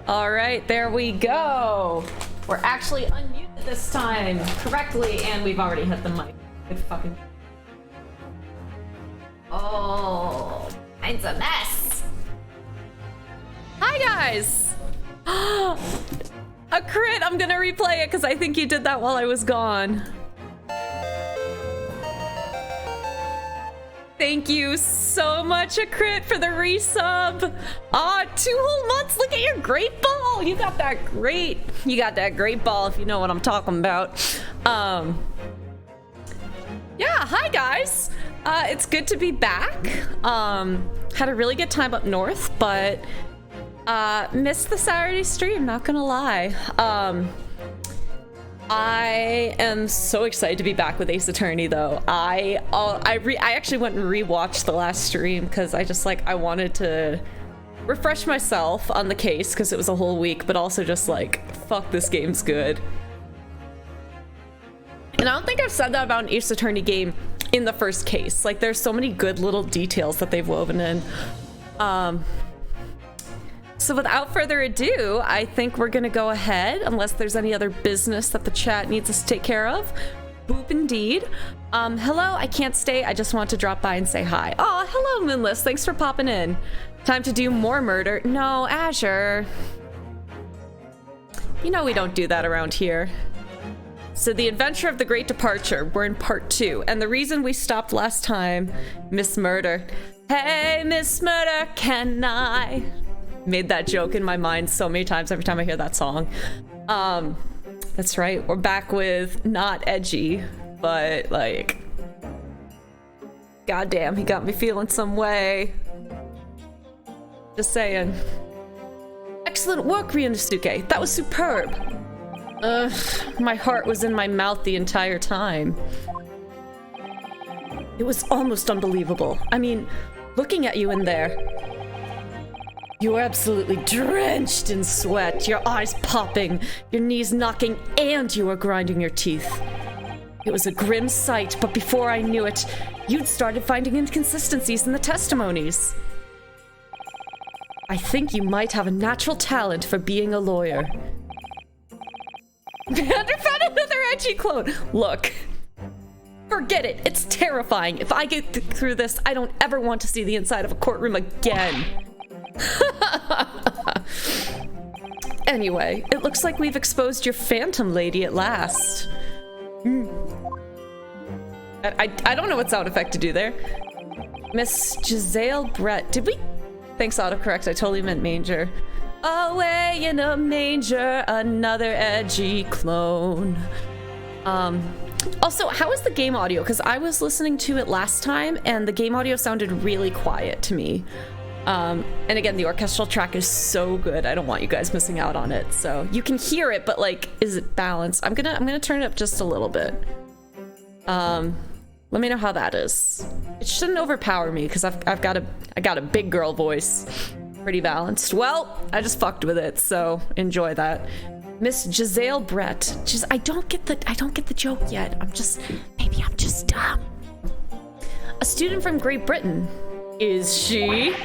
All right, there we go. We're actually unmuted this time correctly, and we've already hit the mic. Good fucking. Oh, mine's a mess. Hi, guys. A crit. I'm gonna replay it because I think you did that while I was gone. Thank you so much, a crit, for the resub. 2 whole months. Look at your great ball. You got that great ball, if you know what I'm talking about. Yeah, hi guys. It's good to be back. Had a really good time up north, but missed the Saturday stream, not gonna lie. I am so excited to be back with Ace Attorney, though. I actually went and rewatched the last stream because I wanted to refresh myself on the case because it was a whole week, but also just like, fuck, this game's good. And I don't think I've said that about an Ace Attorney game in the first case. Like, there's so many good little details that they've woven in. So without further ado, I think we're gonna go ahead, unless there's any other business that the chat needs us to take care of. Boop indeed. Hello, I can't stay. I just want to drop by and say hi. Oh, hello, Moonless. Thanks for popping in. Time to do more murder. No, Azure. You know we don't do that around here. So the Adventure of the Great Departure, we're in part 2. And the reason we stopped last time, Miss Murder. Hey, Miss Murder, can I? Made that joke in my mind so many times every time I hear that song. That's right, we're back with not edgy, but like, goddamn, he got me feeling some way. Just saying. Excellent work, Ryunosuke. That was superb. My heart was in my mouth the entire time. It was almost unbelievable. I mean, looking at you in there, you were absolutely drenched in sweat, your eyes popping, your knees knocking, and you were grinding your teeth. It was a grim sight, but before I knew it, you'd started finding inconsistencies in the testimonies. I think you might have a natural talent for being a lawyer. Vander found another edgy clone. Look, forget it. It's terrifying. If I get through this, I don't ever want to see the inside of a courtroom again. Anyway, it looks like we've exposed your phantom lady at last. I don't know what sound effect to do there. Miss Giselle Brett. Did we? Thanks, autocorrect. I totally meant manger. Away in a manger, another edgy clone. Also, how is the game audio? Because I was listening to it last time and the game audio sounded really quiet to me. And again, the orchestral track is so good. I don't want you guys missing out on it. So you can hear it, but like, is it balanced? I'm gonna turn it up just a little bit. Let me know how that is. It shouldn't overpower me because I got a big girl voice. Pretty balanced. Well, I just fucked with it, so enjoy that. Miss Giselle Brett. I don't get the joke yet. Maybe I'm just dumb. A student from Great Britain. Is she?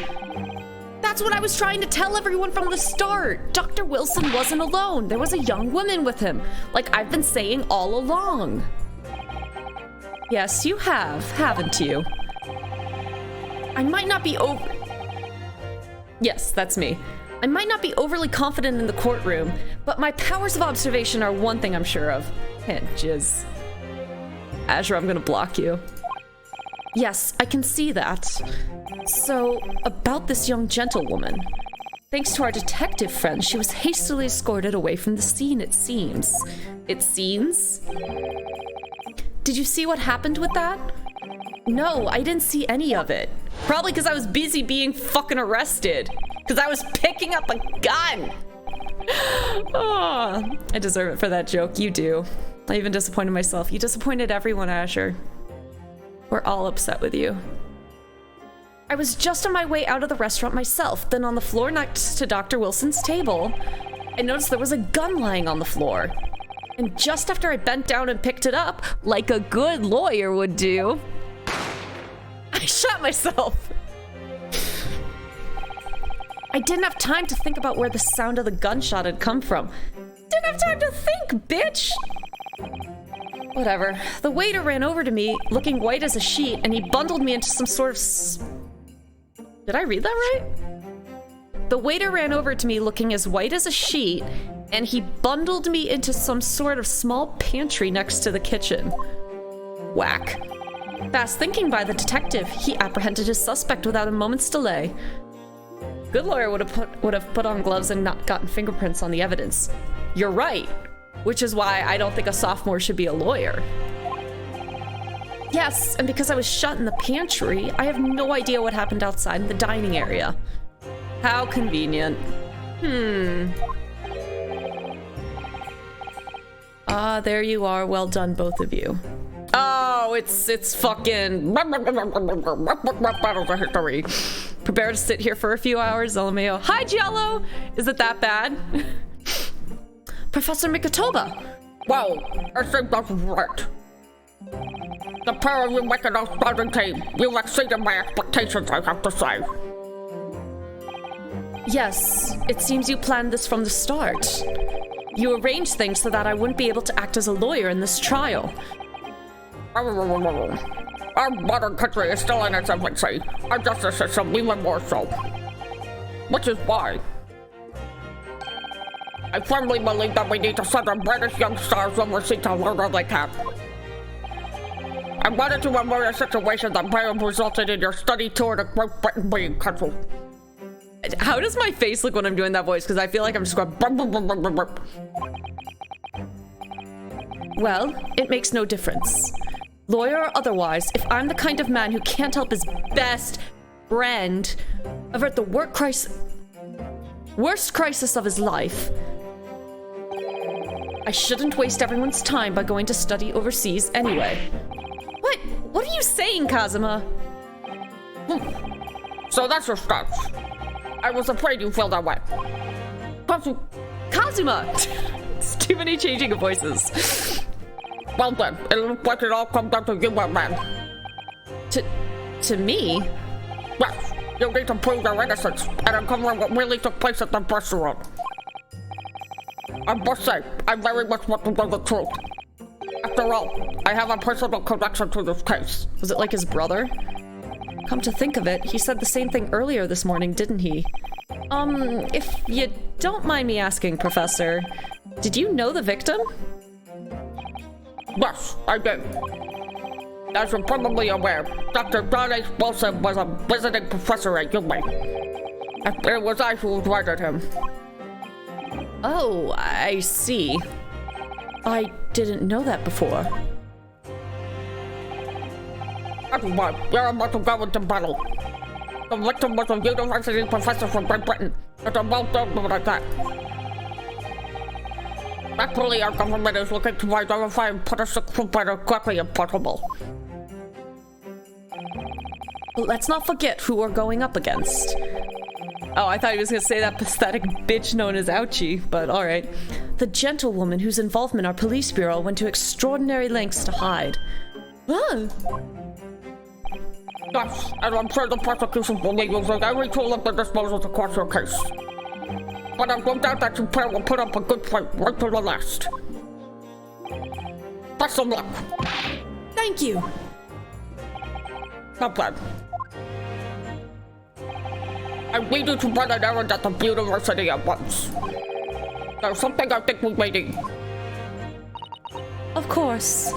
That's what I was trying to tell everyone from the start. Dr. Wilson wasn't alone. There was a young woman with him, like I've been saying all along. Yes, you have, haven't you? I might not be Yes, that's me. I might not be overly confident in the courtroom, but my powers of observation are one thing I'm sure of. Jizz. Azure, I'm gonna block you. Yes, I can see that. So, about this young gentlewoman. Thanks to our detective friend, she was hastily escorted away from the scene, it seems. It seems? Did you see what happened with that? No, I didn't see any of it. Probably because I was busy being fucking arrested. Because I was picking up a gun. Oh, I deserve it for that joke. You do. I even disappointed myself. You disappointed everyone, Azure. We're all upset with you. I was just on my way out of the restaurant myself. Then on the floor next to Dr. Wilson's table, I noticed there was a gun lying on the floor. And just after I bent down and picked it up, like a good lawyer would do, I shot myself. I didn't have time to think about where the sound of the gunshot had come from. Didn't have time to think, bitch! Whatever. The waiter ran over to me, looking white as a sheet, and he bundled me into some sort of Did I read that right? The waiter ran over to me looking as white as a sheet, and he bundled me into some sort of small pantry next to the kitchen. Whack. Fast thinking by the detective, he apprehended his suspect without a moment's delay. Good lawyer would have put on gloves and not gotten fingerprints on the evidence. You're right, which is why I don't think a sophomore should be a lawyer. Yes, and because I was shut in the pantry, I have no idea what happened outside in the dining area. How convenient. Ah, there you are. Well done, both of you. Oh, it's fucking battles of history. Prepare to sit here for a few hours, LMAO. Hi, Jello! Is it that bad? Professor Mikotoba! Well, I think that's right. The pair of you make an outstanding team. You exceeded my expectations, I have to say. Yes, it seems you planned this from the start. You arranged things so that I wouldn't be able to act as a lawyer in this trial. Our modern country is still in its infancy. Our justice system even more so. Which is why I firmly believe that we need to send our brightest young stars overseas to learn all they can. I wanted to avoid a situation that may have resulted in your study tour to Great Britain being cancelled. How does my face look when I'm doing that voice? Because I feel like I'm just going... Well, it makes no difference. Lawyer or otherwise, if I'm the kind of man who can't help his best friend avert the worst crisis of his life, I shouldn't waste everyone's time by going to study overseas anyway. What are you saying, Kazuma? So that's your stance. I was afraid you felt that way. Kazuma! It's too many changing of voices. Well then, it looks like it all comes down to you, my man. To me? Yes, you need to prove your innocence and uncover what really took place at the restaurant. I must say, I very much want to know the truth. After all, I have a personal connection to this case. Was it like his brother? Come to think of it, he said the same thing earlier this morning, didn't he? If you don't mind me asking, Professor, did you know the victim? Yes, I did. As you're probably aware, Dr. John H. Wilson was a visiting professor at UMaine. It was I who invited him. Oh, I see. I didn't know that before. Everyone, you're about to go into battle. The victim was a university professor from Great Britain. It's a well-known like that. Actually, our government is looking to identify and put a superfighter quickly if possible. Let's not forget who we're going up against. Oh, I thought he was gonna say that pathetic bitch known as Ouchie, but alright. The gentlewoman whose involvement our police bureau went to extraordinary lengths to hide. Ah. Yes, and I'm sure the prosecution will be using every tool at their disposal to quash your case. But I've no doubt that your pair will put up a good fight right to the last. Best of luck. Thank you. Not bad. I need you to run an errand at the university at once. There's something I think we may need. Of course.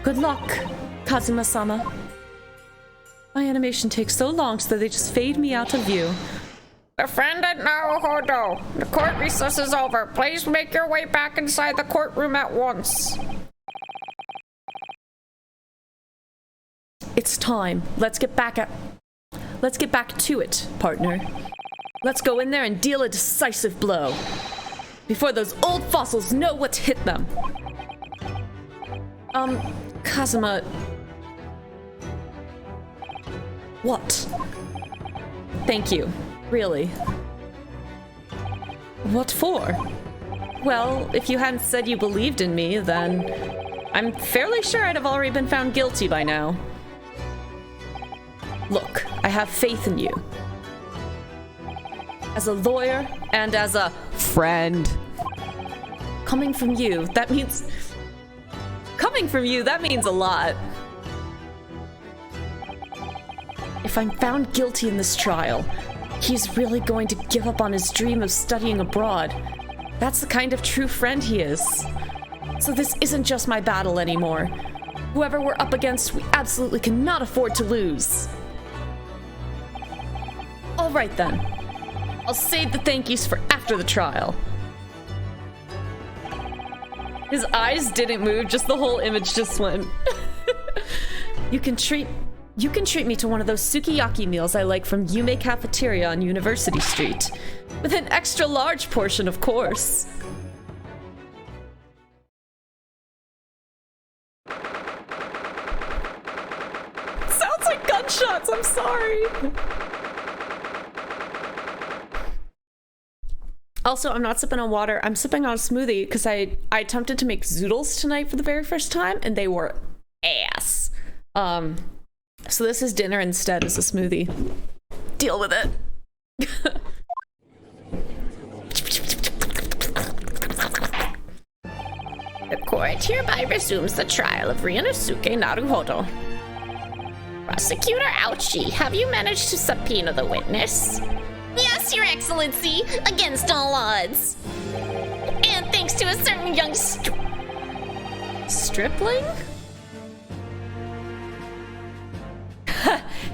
Good luck, Kazuma-sama. My animation takes so long so they just fade me out of view. Defendant Naruhodo, the court recess is over. Please make your way back inside the courtroom at once. It's time. Let's get back to it, partner. Let's go in there and deal a decisive blow. Before those old fossils know what to hit them. Kazuma... What? Thank you. Really. What for? Well, if you hadn't said you believed in me, then... I'm fairly sure I'd have already been found guilty by now. Look, I have faith in you. as a lawyer, and as a friend. Coming from you, that means a lot. If I'm found guilty in this trial, he's really going to give up on his dream of studying abroad. That's the kind of true friend he is. So this isn't just my battle anymore. Whoever we're up against, we absolutely cannot afford to lose. All right then. I'll save the thank yous for after the trial. His eyes didn't move, just the whole image just went. You can treat me to one of those sukiyaki meals I like from Yume Cafeteria on University Street. With an extra large portion, of course. Sounds like gunshots, I'm sorry. Also, I'm not sipping on water. I'm sipping on a smoothie because I attempted to make zoodles tonight for the very first time, and they were ass. So this is dinner instead as a smoothie. Deal with it. The court hereby resumes the trial of Ryunosuke Naruhodo. Prosecutor Ouchi, have you managed to subpoena the witness? Yes, Your Excellency, against all odds. And thanks to a certain young Stripling?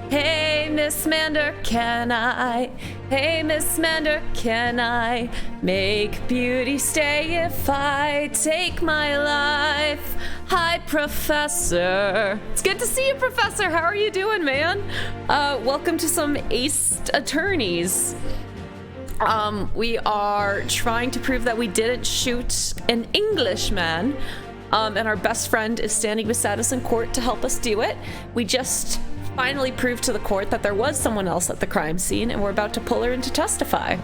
Hey, Miss Mander, can I? Hey, Miss Mander, can I make beauty stay if I take my life? Hi, Professor. It's good to see you, Professor. How are you doing, man? Welcome to some aced attorneys. We are trying to prove that we didn't shoot an Englishman. And our best friend is standing beside us in court to help us do it. We just finally proved to the court that there was someone else at the crime scene, and we're about to pull her in to testify.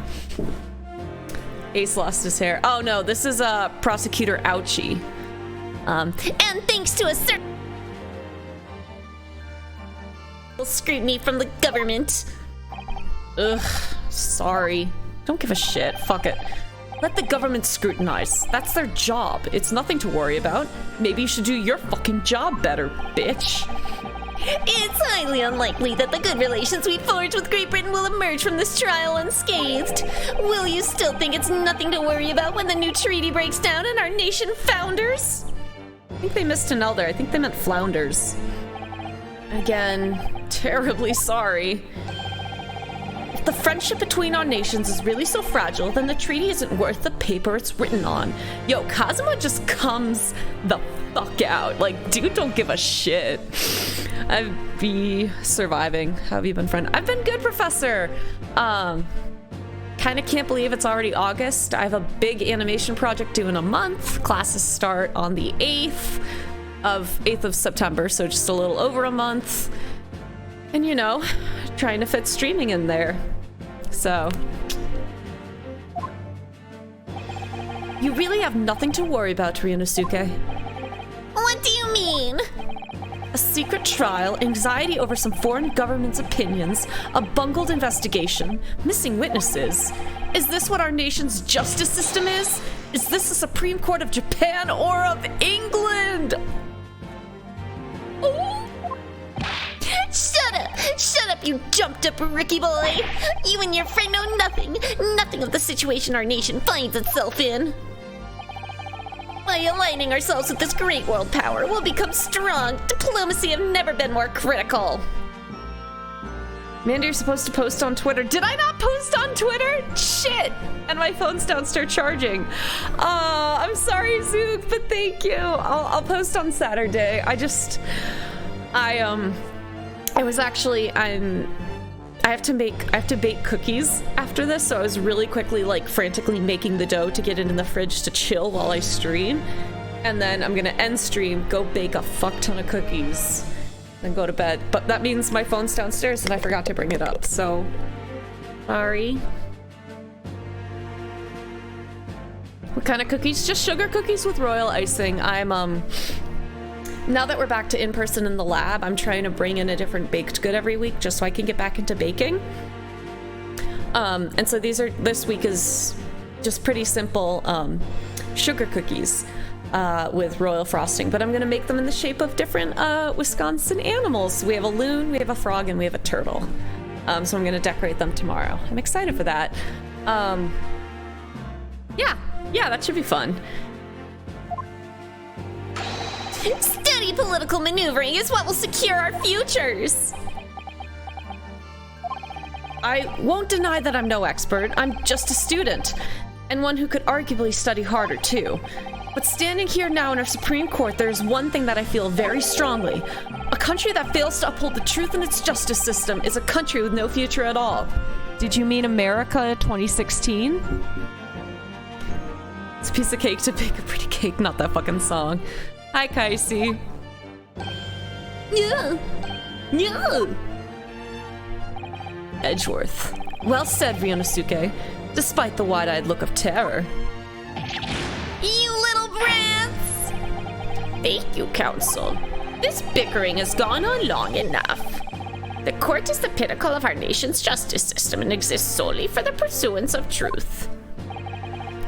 Ace lost his hair. Oh no, this is Prosecutor Ouchi. and thanks to a certain scrutiny from the government. Ugh, sorry. Don't give a shit. Fuck it. Let the government scrutinize. That's their job. It's nothing to worry about. Maybe you should do your fucking job better, bitch. It's highly unlikely that the good relations we forged with Great Britain will emerge from this trial unscathed. Will you still think it's nothing to worry about when the new treaty breaks down and our nation founders? I think they missed an elder. I think they meant flounders. Again, terribly sorry. If the friendship between our nations is really so fragile, then the treaty isn't worth the paper it's written on. Yo, Kazuma just comes the fuck out. Like, dude, don't give a shit. I'd be surviving. How have you been, friend? I've been good, Professor. Kind of can't believe it's already August. I have a big animation project due in a month. Classes start on the 8th of September, so just a little over a month. And you know, trying to fit streaming in there. So you really have nothing to worry about, Ryunosuke. What do you mean? A secret trial, anxiety over some foreign government's opinions, a bungled investigation, missing witnesses. Is this what our nation's justice system is? Is this the Supreme Court of Japan or of England? Ooh. Shut up, you jumped up Ricky boy. You and your friend know nothing of the situation our nation finds itself in. By aligning ourselves with this great world power, we'll become strong. Diplomacy have never been more critical. Amanda, you're supposed to post on Twitter. Did I not post on Twitter? Shit! And my phone's downstairs charging. I'm sorry, Zook, but thank you. I'll post on Saturday. I have to bake cookies after this, so I was really quickly, like, frantically making the dough to get it in the fridge to chill while I stream. And then I'm gonna end stream, go bake a fuck ton of cookies, then go to bed. But that means my phone's downstairs and I forgot to bring it up, so sorry. What kind of cookies? Just sugar cookies with royal icing. Now that we're back to in-person in the lab, I'm trying to bring in a different baked good every week just so I can get back into baking. And so this week is just pretty simple sugar cookies with royal frosting, but I'm gonna make them in the shape of different Wisconsin animals. We have a loon, we have a frog, and we have a turtle. So I'm gonna decorate them tomorrow. I'm excited for that. Yeah, that should be fun. Steady political maneuvering is what will secure our futures. I won't deny that I'm no expert. I'm just a student, and one who could arguably study harder too. But standing here now in our Supreme Court, there is one thing that I feel very strongly. A country that fails to uphold the truth in its justice system is a country with no future at all. Did you mean America 2016? It's a piece of cake to bake a pretty cake, not that fucking song. Hi, Kaisi. Yeah. Edgeworth. Well said, Ryunosuke, despite the wide-eyed look of terror. You little brats! Thank you, Council. This bickering has gone on long enough. The court is the pinnacle of our nation's justice system and exists solely for the pursuance of truth.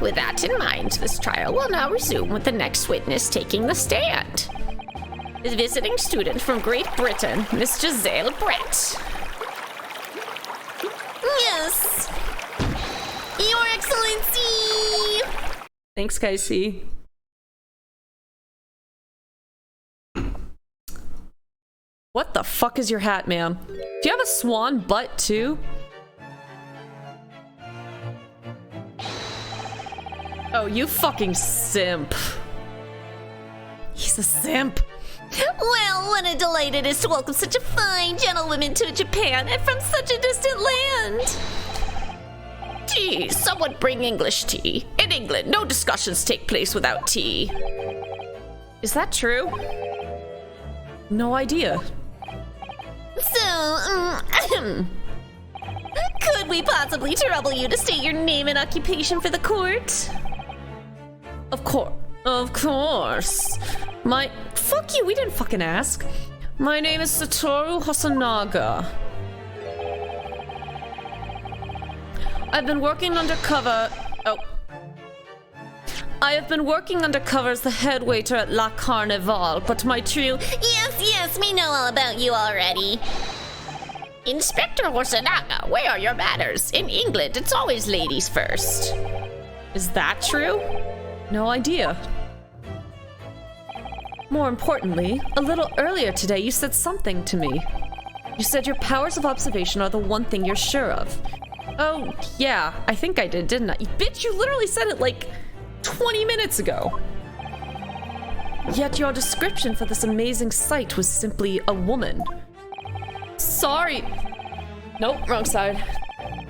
With that in mind, this trial will now resume with the next witness taking the stand. The visiting student from Great Britain, Miss Giselle Brett. Yes! Your Excellency! Thanks, Kaisi. What the fuck is your hat, ma'am? Do you have a swan butt, too? Oh, you fucking simp. He's a simp. Well, what a delight it is to welcome such a fine gentlewoman to Japan and from such a distant land. Tea. Someone bring English tea. In England, no discussions take place without tea. Is that true? No idea. So, could we possibly trouble you to state your name and occupation for the court? Of course. Fuck you, we didn't fucking ask. My name is Satoru Hosonaga. I've been working undercover... I have been working undercover as the head waiter at La Carnival, but my true... Yes, we know all about you already. Inspector Hosonaga, where are your manners? In England, it's always ladies first. Is that true? No idea. More importantly, a little earlier today you said something to me. You said your powers of observation are the one thing you're sure of. Oh, yeah, I think I did, didn't I? Bitch, you literally said it like 20 minutes ago. Yet your description for this amazing sight was simply a woman. Sorry. Nope, wrong side.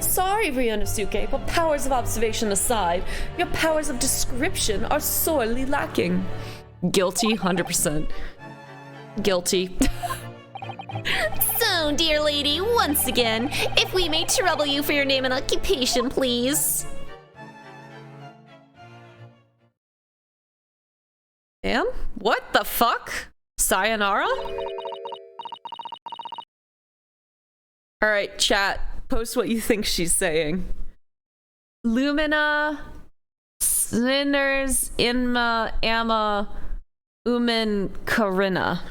Sorry, Ryunosuke, but powers of observation aside, your powers of description are sorely lacking. Guilty, 100%. Guilty. So, dear lady, once again, if we may trouble you for your name and occupation, please. Ma'am? What the fuck? Sayonara? Alright, chat. Post what you think she's saying. Lumina, Sinners, Inma, Amma, Umin, Karina.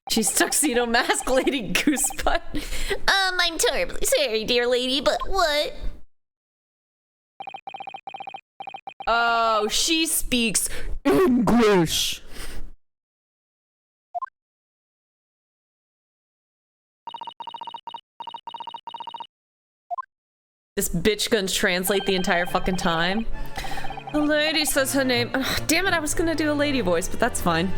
She's tuxedo mask lady Goosebutt. I'm terribly sorry, dear lady, but what? Oh, she speaks English. This bitch gonna translate the entire fucking time. The lady says her name... Oh, damn it, I was gonna do a lady voice, but that's fine.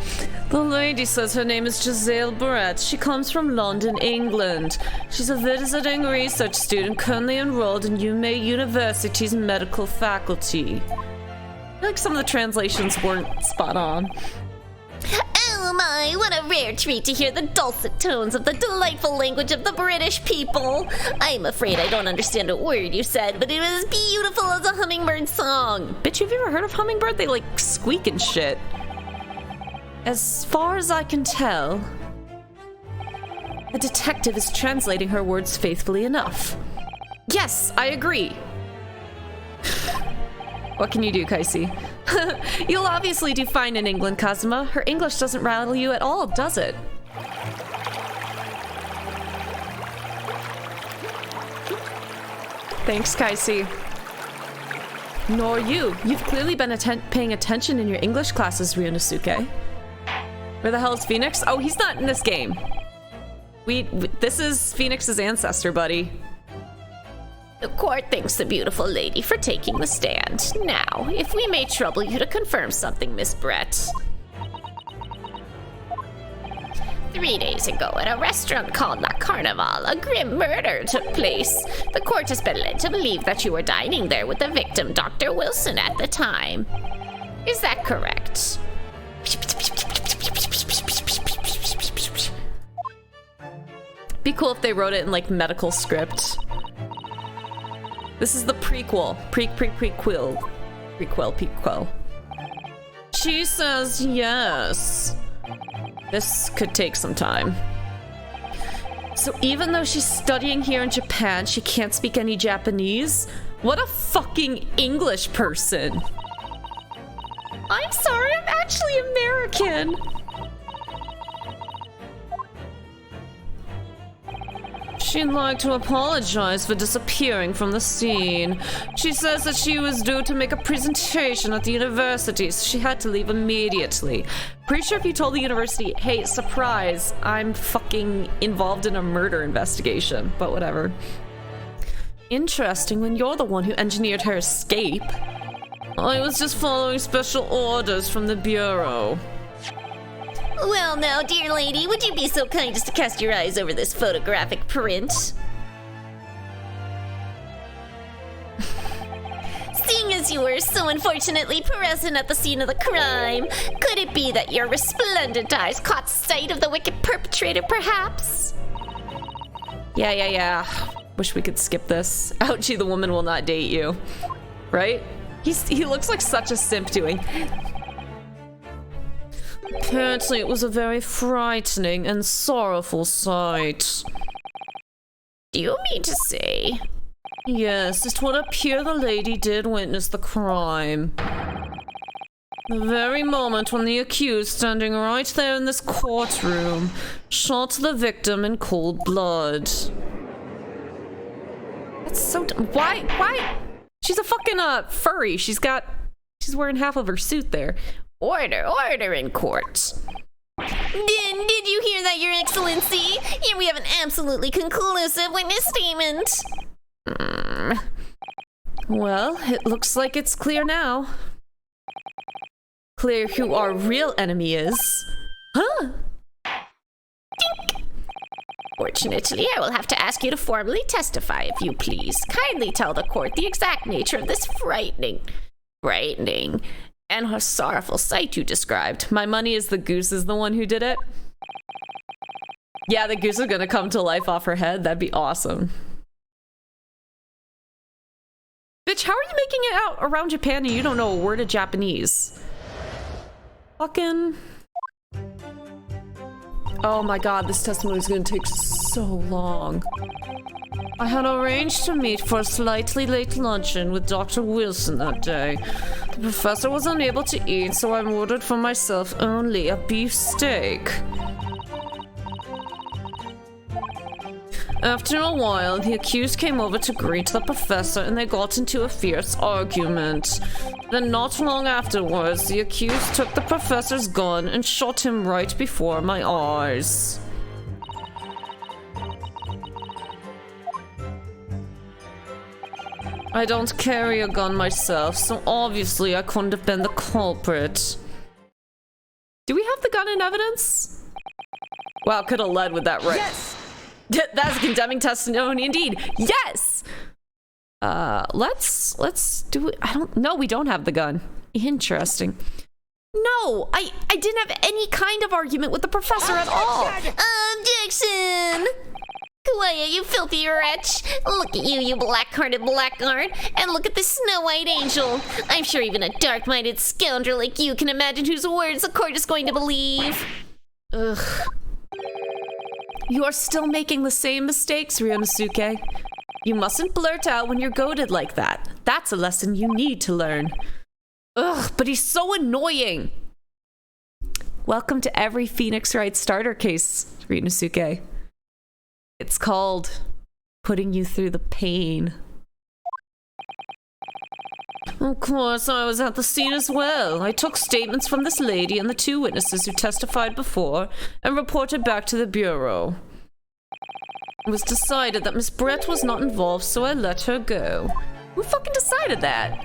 The lady says her name is Giselle Brett. She comes from London, England. She's a visiting research student currently enrolled in UMay University's medical faculty. I feel like some of the translations weren't spot on. Oh my, what a rare treat to hear the dulcet tones of the delightful language of the British people. I'm afraid I don't understand a word you said, but it was beautiful as a hummingbird song. Bitch, have you ever heard of hummingbird? They like squeak and shit. As far as I can tell, the detective is translating her words faithfully enough. Yes, I agree. What can you do, Kaisi? You'll obviously do fine in England, Kazuma. Her English doesn't rattle you at all, does it? Thanks, Kaisi. Nor you. You've clearly been paying attention in your English classes, Ryunosuke. Where the hell is Phoenix? Oh, he's not in this game. This is Phoenix's ancestor, buddy. The court thanks the beautiful lady for taking the stand. Now, if we may trouble you to confirm something, Miss Brett. 3 days ago, at a restaurant called La Carnival, a grim murder took place. The court has been led to believe that you were dining there with the victim, Dr. Wilson, at the time. Is that correct? Be cool if they wrote it in, like, medical script. This is the prequel. Prequel. She says yes. This could take some time. So even though she's studying here in Japan, she can't speak any Japanese? What a fucking English person. I'm sorry, I'm actually American. She'd like to apologize for disappearing from the scene. She says that she was due to make a presentation at the university, so she had to leave immediately. Pretty sure if you told the university, hey, surprise, I'm fucking involved in a murder investigation, but whatever. Interesting when you're the one who engineered her escape. I was just following special orders from the Bureau. Well now, dear lady, would you be so kind as to cast your eyes over this photographic print? Seeing as you were so unfortunately present at the scene of the crime, could it be that your resplendent eyes caught sight of the wicked perpetrator, perhaps? Yeah. Wish we could skip this. Ouchie, the woman will not date you. Right? He looks like such a simp doing... Apparently it was a very frightening and sorrowful sight. Do you mean to say? Yes, it would appear the lady did witness the crime. The very moment when the accused, standing right there in this courtroom, shot the victim in cold blood. That's so dumb. Why? She's a fucking furry. She's wearing half of her suit there. Order in court. Did you hear that, Your Excellency? Here we have an absolutely conclusive witness statement. Well, it looks like it's clear now. Clear who our real enemy is. Huh? Dink. Fortunately, I will have to ask you to formally testify, if you please. Kindly tell the court the exact nature of this frightening, and her sorrowful sight you described. My money is the goose is the one who did it. Yeah, the goose is gonna come to life off her head. That'd be awesome. Bitch, how are you making it out around Japan and you don't know a word of Japanese? Fucking... Oh my god, this testimony is gonna take so long. I had arranged to meet for a slightly late luncheon with Dr. Wilson that day. The professor was unable to eat, so I ordered for myself only a beef steak. After a while, the accused came over to greet the professor and they got into a fierce argument. Then not long afterwards, the accused took the professor's gun and shot him right before my eyes. I don't carry a gun myself, so obviously I couldn't have been the culprit. Do we have the gun in evidence? Wow, could have led with that, right? Yes! That's a condemning testimony indeed. Yes! Let's do it. No, we don't have the gun. Interesting. No, I didn't have any kind of argument with the professor at all. Objection! quiet, you filthy wretch. Look at you, you black-hearted blackguard. And look at this snow-white angel. I'm sure even a dark-minded scoundrel like you can imagine whose words the court is going to believe. Ugh. You are still making the same mistakes, Ryunosuke. You mustn't blurt out when you're goaded like that. That's a lesson you need to learn. Ugh, but he's so annoying. Welcome to every Phoenix Wright starter case, Ryunosuke. It's called putting you through the pain. Of course, I was at the scene as well. I took statements from this lady and the 2 witnesses who testified before and reported back to the bureau. It was decided that Miss Brett was not involved, so I let her go. Who fucking decided that?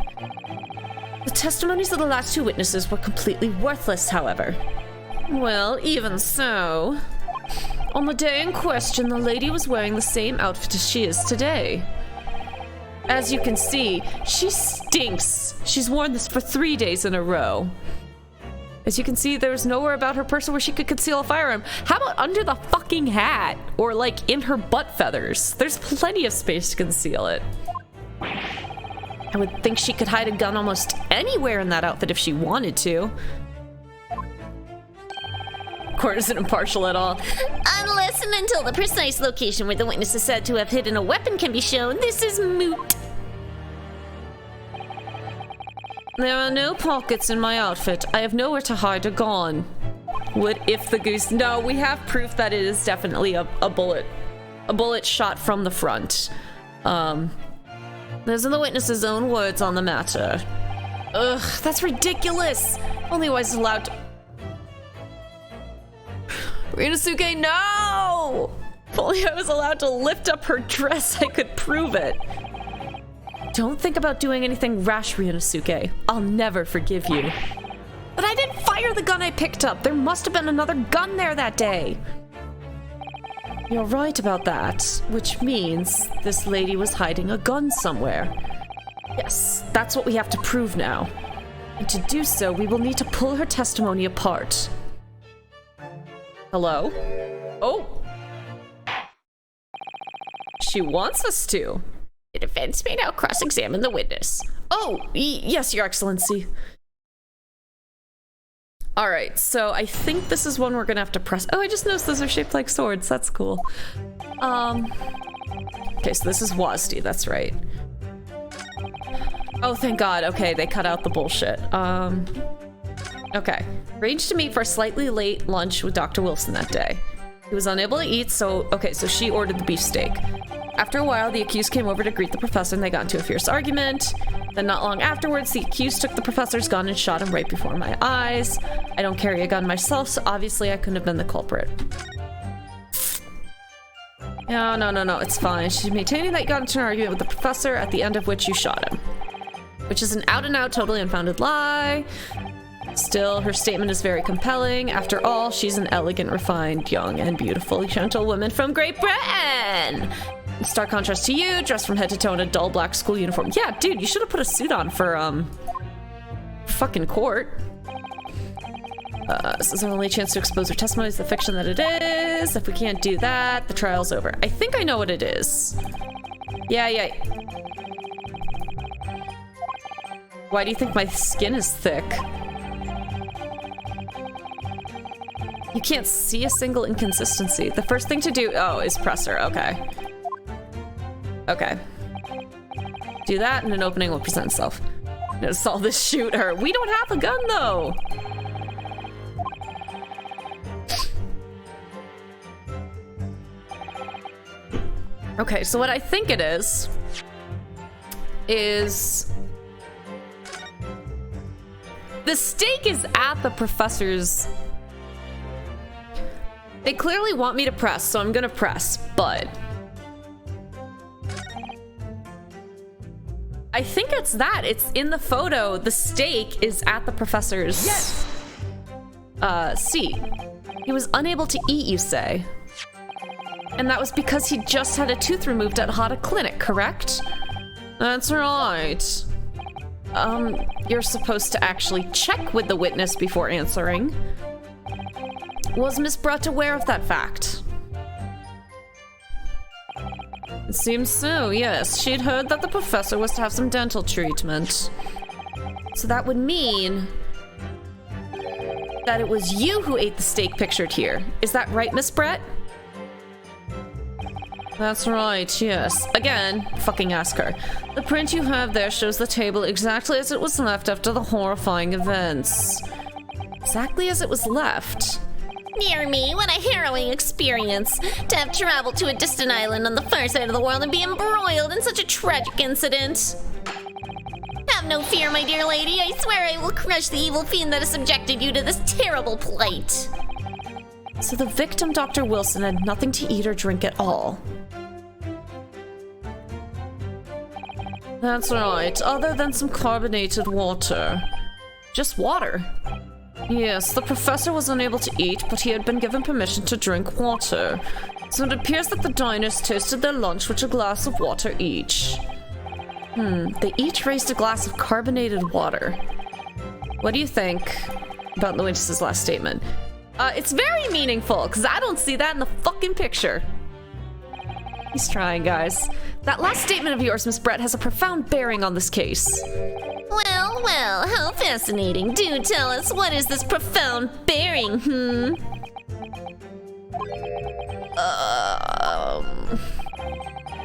The testimonies of the last 2 witnesses were completely worthless, however. Well, even so. On the day in question, the lady was wearing the same outfit as she is today. As you can see, she stinks. She's worn this for 3 days in a row. As you can see, there's nowhere about her person where she could conceal a firearm. How about under the fucking hat? Or like in her butt feathers? There's plenty of space to conceal it. I would think she could hide a gun almost anywhere in that outfit if she wanted to. Court isn't impartial at all. Unless and until the precise location where the witness is said to have hidden a weapon can be shown, this is moot. There are no pockets in my outfit. I have nowhere to hide a gun. What if the goose... No, we have proof that it is definitely a bullet. A bullet shot from the front. Those are the witness's own words on the matter. Ugh, that's ridiculous. Only I was allowed to... Ryunosuke, no! If only I was allowed to lift up her dress, I could prove it. Don't think about doing anything rash, Ryunosuke. I'll never forgive you. But I didn't fire the gun I picked up. There must have been another gun there that day. You're right about that, which means this lady was hiding a gun somewhere. Yes, that's what we have to prove now. And to do so, we will need to pull her testimony apart. Hello? Oh! She wants us to. The defense may now cross-examine the witness. Oh, yes, Your Excellency. All right, so I think this is one we're gonna have to press. Oh, I just noticed those are shaped like swords. That's cool. Okay, so this is WASD, that's right. Oh, thank God. Okay, they cut out the bullshit. Okay. Arranged to meet for a slightly late lunch with Dr. Wilson that day. He was unable to eat, so... Okay, so she ordered the beefsteak. After a while, the accused came over to greet the professor and they got into a fierce argument. Then not long afterwards, the accused took the professor's gun and shot him right before my eyes. I don't carry a gun myself, so obviously I couldn't have been the culprit. No, it's fine. She's maintaining that you got into an argument with the professor, at the end of which you shot him. Which is an out-and-out, totally unfounded lie. Still, her statement is very compelling. After all, she's an elegant, refined, young, and beautiful gentlewoman from Great Britain! In stark contrast to you, dressed from head to toe in a dull black school uniform. Yeah, dude, you should have put a suit on for, fucking court. This is our only chance to expose her testimony as the fiction that it is. If we can't do that, the trial's over. I think I know what it is. Yeah. Why do you think my skin is thick? You can't see a single inconsistency. The first thing to do, is press her. Okay. Do that and an opening will present itself. Notice all this shoot her. We don't have a gun though. Okay, so what I think it is the stake is at the professor's. They clearly want me to press, so I'm gonna press, but I think it's that. It's in the photo. The stake is at the professor's seat. He was unable to eat, you say? And that was because he just had a tooth removed at Hata Clinic, correct? That's right. You're supposed to actually check with the witness before answering. Was Miss Brett aware of that fact? Seems so, yes. She'd heard that the professor was to have some dental treatment. So that would mean that it was you who ate the steak pictured here. Is that right, Miss Brett? That's right, yes. Again, fucking ask her. The print you have there shows the table exactly as it was left after the horrifying events. Exactly as it was left? Dear me, what a harrowing experience to have traveled to a distant island on the far side of the world and be embroiled in such a tragic incident. Have no fear, my dear lady. I swear I will crush the evil fiend that has subjected you to this terrible plight. So the victim, Dr. Wilson, had nothing to eat or drink at all. That's right, other than some carbonated water. Just water? Yes, the professor was unable to eat, but he had been given permission to drink water. So it appears that the diners tasted their lunch with a glass of water each. They each raised a glass of carbonated water. What do you think about the witness's last statement? It's very meaningful, because I don't see that in the fucking picture. He's trying, guys. That last statement of yours, Miss Brett, has a profound bearing on this case. Well, well, how fascinating. Do tell us, what is this profound bearing,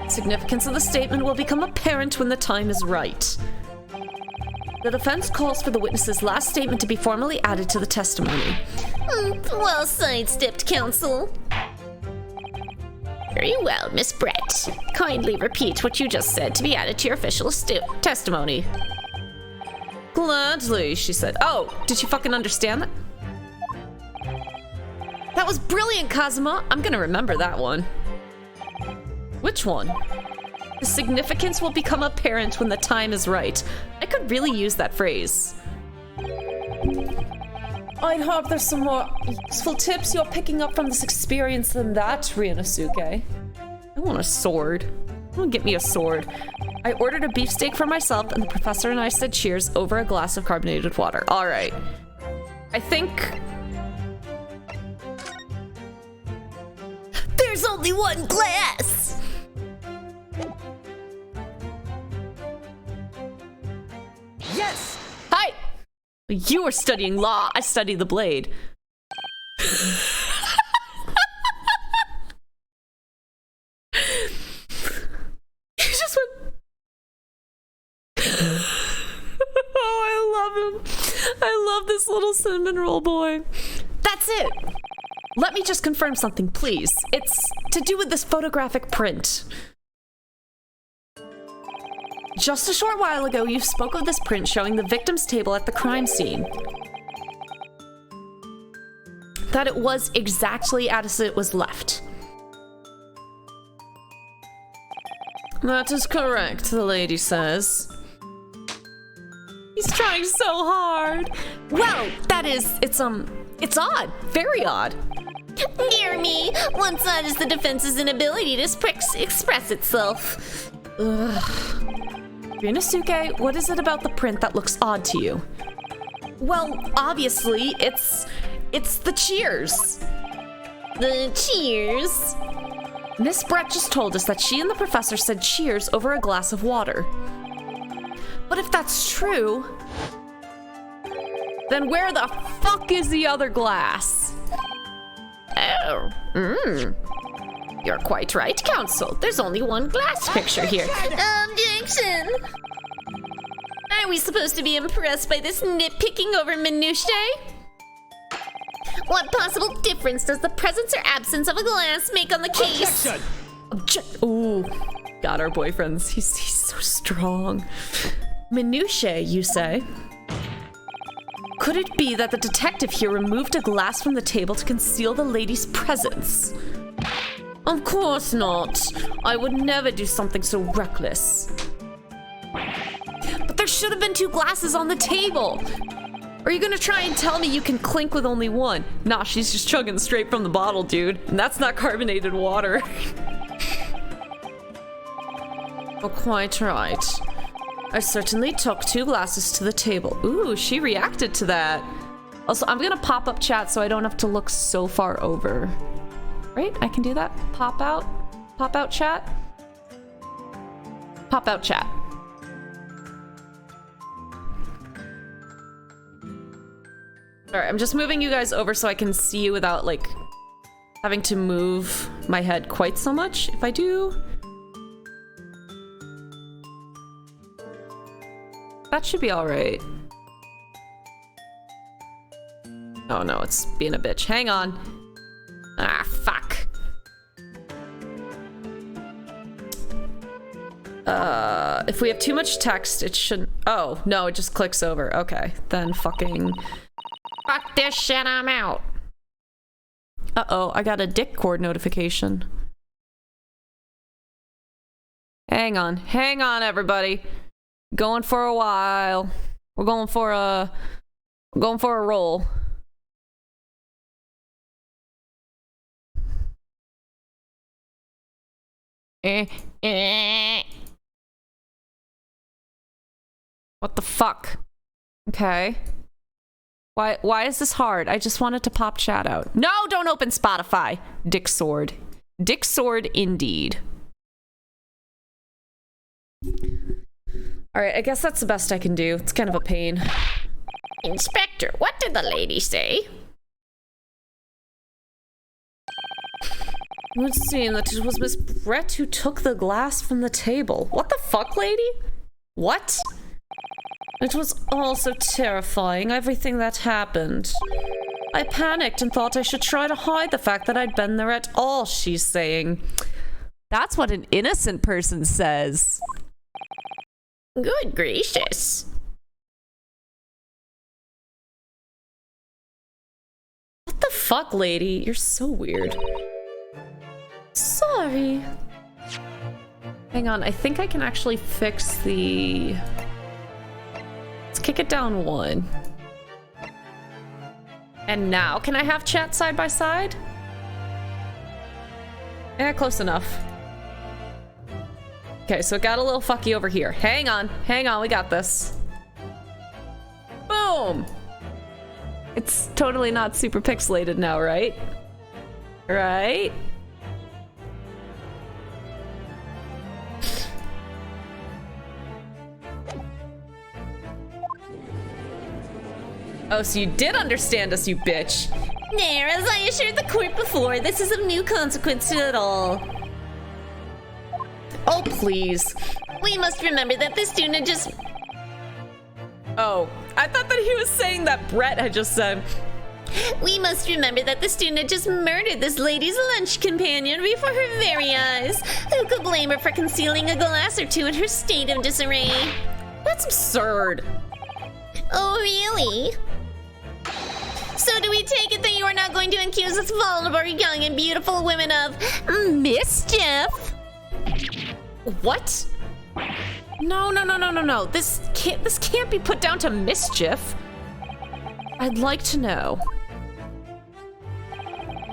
Significance of the statement will become apparent when the time is right. The defense calls for the witness's last statement to be formally added to the testimony. Well sidestepped, counsel. Very well, Miss Brett. Kindly repeat what you just said to be added to your official testimony. Gladly, she said. Oh, did you fucking understand that? That was brilliant, Kazuma. I'm gonna remember that one. Which one? The significance will become apparent when the time is right. I could really use that phrase. I'd hope there's some more useful tips you're picking up from this experience than that, Ryunosuke. I want a sword. I'm gonna get me a sword. I ordered a beefsteak for myself, and the professor and I said cheers over a glass of carbonated water. All right. I think... There's only one glass! Yes! Hi! You were studying law. I study the blade. He just went... Oh, I love him. I love this little cinnamon roll boy. That's it. Let me just confirm something, please. It's to do with this photographic print. Just a short while ago, you spoke of this print showing the victim's table at the crime scene. That it was exactly as it was left. That is correct, the lady says. He's trying so hard. Well, that is, it's odd. Very odd. Dear me, once odd is the defense's inability to express itself. Ugh. Ryunosuke, what is it about the print that looks odd to you? Well, obviously, it's the cheers. The cheers? Miss Brett just told us that she and the professor said cheers over a glass of water. But if that's true, then where the fuck is the other glass? Oh, You're quite right, counsel. There's only one glass picture here. Objection! Are we supposed to be impressed by this nitpicking over minutiae? What possible difference does the presence or absence of a glass make on the case? Ooh, got our boyfriends. He's so strong. Minutiae, you say? Could it be that the detective here removed a glass from the table to conceal the lady's presence? Of course not. I would never do something so reckless. But there should have been 2 glasses on the table. Are you gonna try and tell me you can clink with only one? Nah, she's just chugging straight from the bottle, dude. And that's not carbonated water. Oh, quite right. I certainly took 2 glasses to the table. Ooh, she reacted to that. Also, I'm gonna pop up chat so I don't have to look so far over. Right? I can do that? Pop out chat? Pop out chat. Alright, I'm just moving you guys over so I can see you without, like, having to move my head quite so much. If I do... that should be alright. Oh no, it's being a bitch. Hang on. Ah, fuck. If we have too much text, it shouldn't... oh, no, it just clicks over. Okay, then fucking... Fuck this shit, I'm out. uh-oh, I got a Discord notification. Hang on, everybody. Going for a while. We're going for a roll. What the fuck? Okay. Why is this hard? I just wanted to pop chat out. No, don't open Spotify. Dick Sword. Dick Sword indeed. Alright, I guess that's the best I can do. It's kind of a pain. Inspector, what did the lady say? It would seem that it was Miss Brett who took the glass from the table. What the fuck, lady? What? It was all so terrifying, everything that happened. I panicked and thought I should try to hide the fact that I'd been there at all, she's saying. That's what an innocent person says. Good gracious. What the fuck, lady? You're so weird. Sorry. Hang on, I think I can actually fix the... let's kick it down 1. And now, can I have chat side by side? Yeah, close enough. Okay, so it got a little fucky over here. Hang on, we got this. Boom! It's totally not super pixelated now, right? Right? Oh, so you did understand us, you bitch. There, as I assured the court before, this is of no consequence at all. Oh, please. We must remember that the student just... oh, I thought that he was saying that Brett had just said... we must remember that the student had just murdered this lady's lunch companion before her very eyes. Who could blame her for concealing a glass or two in her state of disarray? That's absurd. Oh, really? So do we take it that you are not going to accuse this vulnerable, young, and beautiful woman of mischief? What? No. This can't be put down to mischief. I'd like to know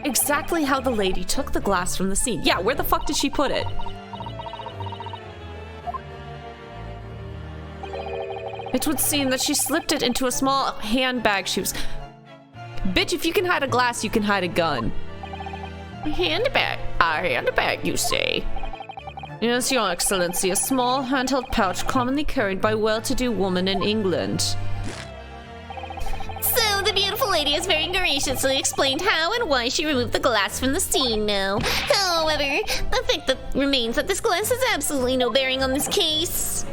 exactly how the lady took the glass from the scene. Yeah, where the fuck did she put it? It would seem that she slipped it into a small handbag she was... bitch, if you can hide a glass, you can hide a gun. A handbag, you say? Yes, Your Excellency, a small handheld pouch commonly carried by well-to-do women in England. So the beautiful lady has very graciously explained how and why she removed the glass from the scene now. However, the fact that remains that this glass has absolutely no bearing on this case.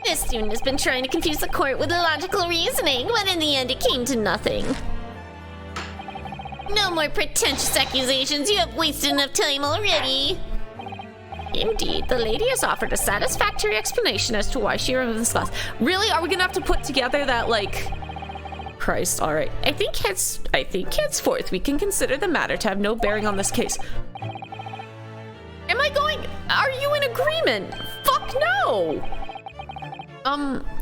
This student has been trying to confuse the court with illogical reasoning, but in the end it came to nothing. No more pretentious accusations, you have wasted enough time already. Indeed, the lady has offered a satisfactory explanation as to why she removed this glass. Really? Are we gonna have to put together that, like... Christ, alright. I think henceforth we can consider the matter to have no bearing on this case. Am I going... are you in agreement? Fuck no!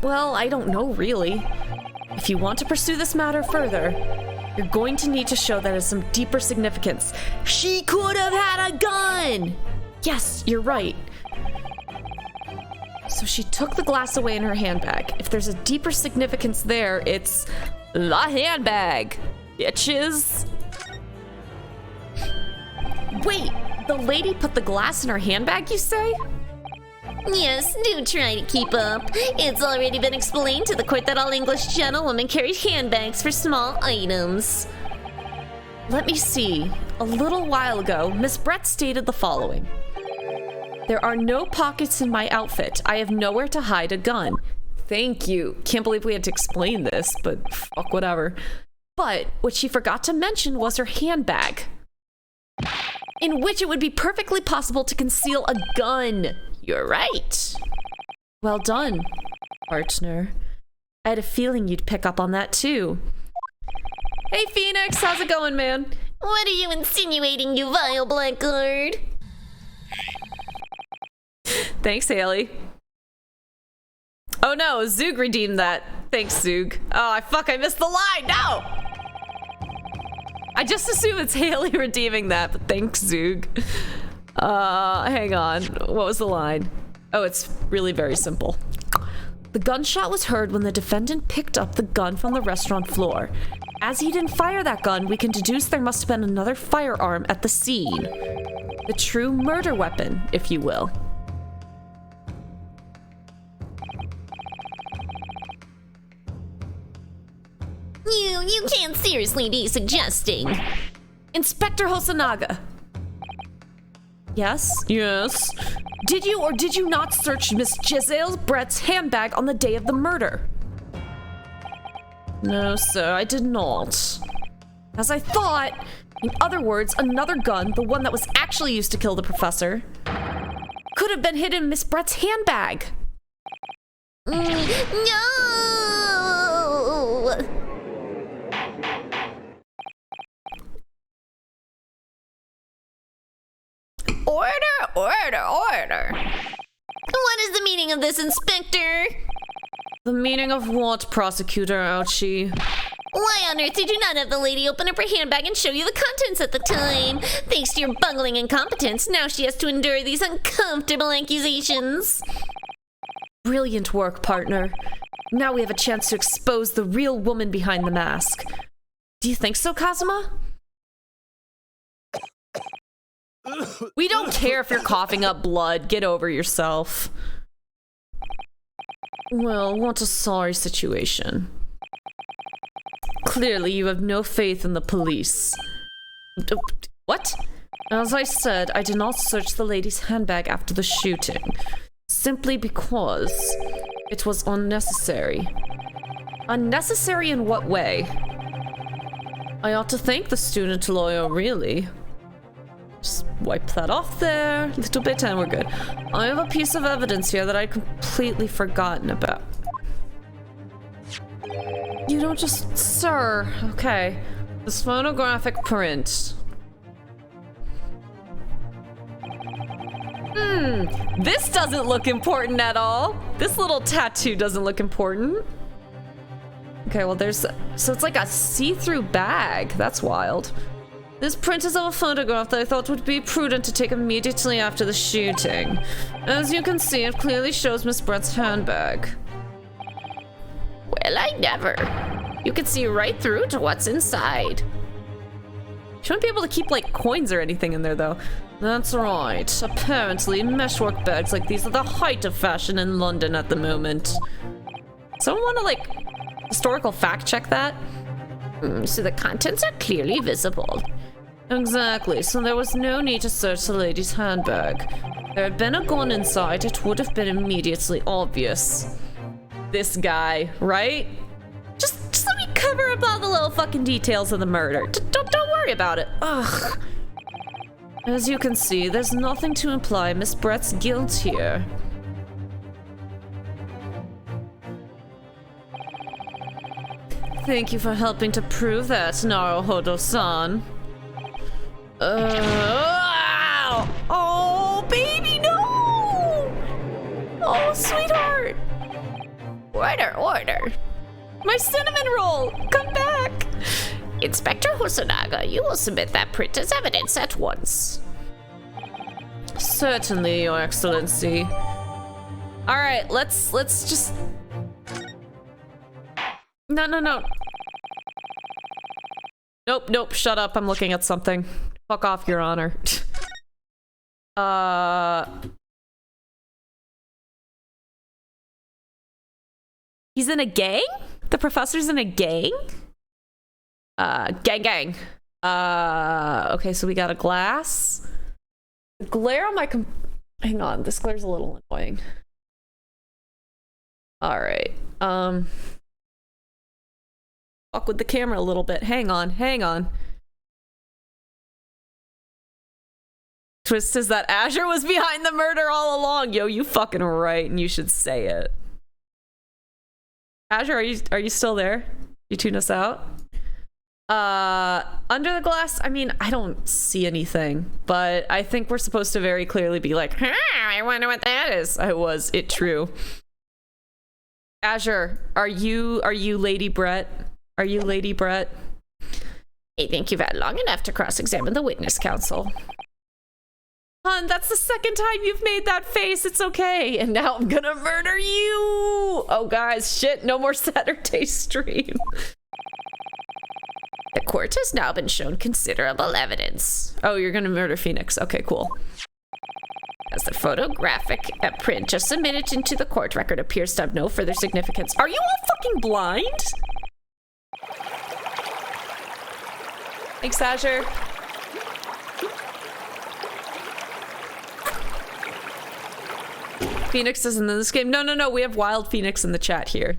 Well, I don't know, really. If you want to pursue this matter further, you're going to need to show that there's some deeper significance. She could have had a gun! Yes, you're right. So she took the glass away in her handbag. If there's a deeper significance there, it's the handbag, bitches. Wait, the lady put the glass in her handbag, you say? Yes, do try to keep up. It's already been explained to the court that all English gentlewomen carry handbags for small items. Let me see. A little while ago, Miss Brett stated the following. There are no pockets in my outfit. I have nowhere to hide a gun. Thank you. Can't believe we had to explain this, but fuck whatever. But what she forgot to mention was her handbag, in which it would be perfectly possible to conceal a gun. You're right. Well done, partner. I had a feeling you'd pick up on that too. Hey Phoenix, how's it going, man? What are you insinuating, you vile blackguard? Thanks, Haley. Oh no, Zoog redeemed that. Thanks, Zoog. Oh, I missed the line, no! I just assume it's Haley redeeming that, but thanks, Zoog. Hang on. What was the line? Oh, it's really very simple. The gunshot was heard when the defendant picked up the gun from the restaurant floor. As he didn't fire that gun, we can deduce there must have been another firearm at the scene. The true murder weapon, if you will. You can't seriously be suggesting. Inspector Hosonaga. Yes? Yes. Did you or did you not search Miss Giselle Brett's handbag on the day of the murder? No, sir, I did not. As I thought, in other words, another gun, the one that was actually used to kill the professor, could have been hidden in Miss Brett's handbag. No! Order! What is the meaning of this, Inspector? The meaning of what, Prosecutor Ouchie? Why on earth did you not have the lady open up her handbag and show you the contents at the time? Thanks to your bungling incompetence, now she has to endure these uncomfortable accusations. Brilliant work, partner. Now we have a chance to expose the real woman behind the mask. Do you think so, Kazuma? We don't care if you're coughing up blood. Get over yourself. Well, what a sorry situation. Clearly, you have no faith in the police. What? As I said, I did not search the lady's handbag after the shooting. Simply because it was unnecessary. Unnecessary in what way? I ought to thank the student lawyer, really. Just wipe that off there a little bit and we're good. I have a piece of evidence here that I'd completely forgotten about. You don't just... Sir, okay. This photographic print. This doesn't look important at all. This little tattoo doesn't look important. Okay, well there's... So it's like a see-through bag. That's wild. This print is of a photograph that I thought would be prudent to take immediately after the shooting. As you can see, it clearly shows Miss Brett's handbag. Well, I never. You can see right through to what's inside. Shouldn't be able to keep, like, coins or anything in there, though. That's right. Apparently, meshwork bags like these are the height of fashion in London at the moment. Someone want to, like, historical fact check that? So the contents are clearly visible. Exactly, so there was no need to search the lady's handbag. There had been a gun inside, it would have been immediately obvious. This guy, right? Just let me cover up all the little fucking details of the murder. Don't worry about it. Ugh. As you can see, there's nothing to imply Miss Brett's guilt here. Thank you for helping to prove that, Naruhodo-san. Oh, baby, no! Oh, sweetheart. Order. My cinnamon roll, come back. Inspector Hosonaga, you will submit that print as evidence at once. Certainly, Your Excellency. All right, let's just... No. Nope, shut up. I'm looking at something. Fuck off, Your Honor. in a gang? The professor's in a gang? Gang. Okay, so we got a glass. The glare on my hang on, this glare's a little annoying. Alright. Fuck with the camera a little bit. Hang on. Twist says that Azure was behind the murder all along. Yo, you fucking right, and you should say it. Azure, are you still there? You tune us out? Under the glass, I mean, I don't see anything, but I think we're supposed to very clearly be like, I wonder what that is. Was it true? Azure, are you Lady Brett? Are you Lady Brett? I think you've had long enough to cross-examine the witness counsel. Hun, that's the second time you've made that face. It's okay. And now I'm gonna murder you. Oh, guys, shit. No more Saturday stream. The court has now been shown considerable evidence. Oh, you're gonna murder Phoenix. Okay, cool. As the photographic print just submitted into the court record appears to have no further significance. Are you all fucking blind? Thanks, Azure. Phoenix isn't in this game. No. We have Wild Phoenix in the chat here.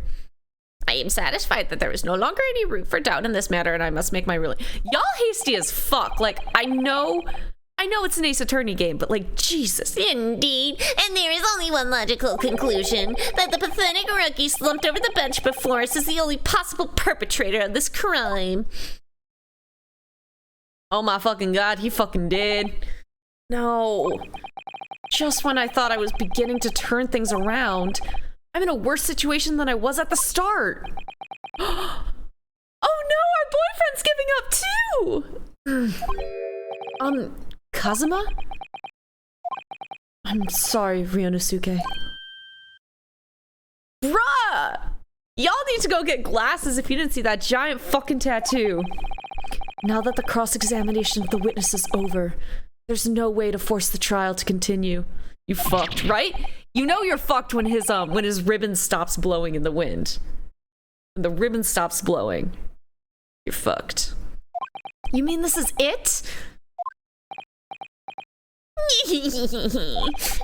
I am satisfied that there is no longer any room for doubt in this matter, and I must make my ruling. Y'all hasty as fuck. Like, I know it's an Ace Attorney game, but like, Jesus. Indeed, and there is only one logical conclusion, that the pathetic rookie slumped over the bench before us is the only possible perpetrator of this crime. Oh my fucking god, he fucking did. No. Just when I thought I was beginning to turn things around, I'm in a worse situation than I was at the start. Oh no, our boyfriend's giving up too! Kazuma? I'm sorry, Ryunosuke. Bruh! Y'all need to go get glasses if you didn't see that giant fucking tattoo. Now that the cross-examination of the witness is over, there's no way to force the trial to continue. You fucked, right? You know you're fucked when his ribbon stops blowing in the wind. When the ribbon stops blowing, you're fucked. You mean this is it?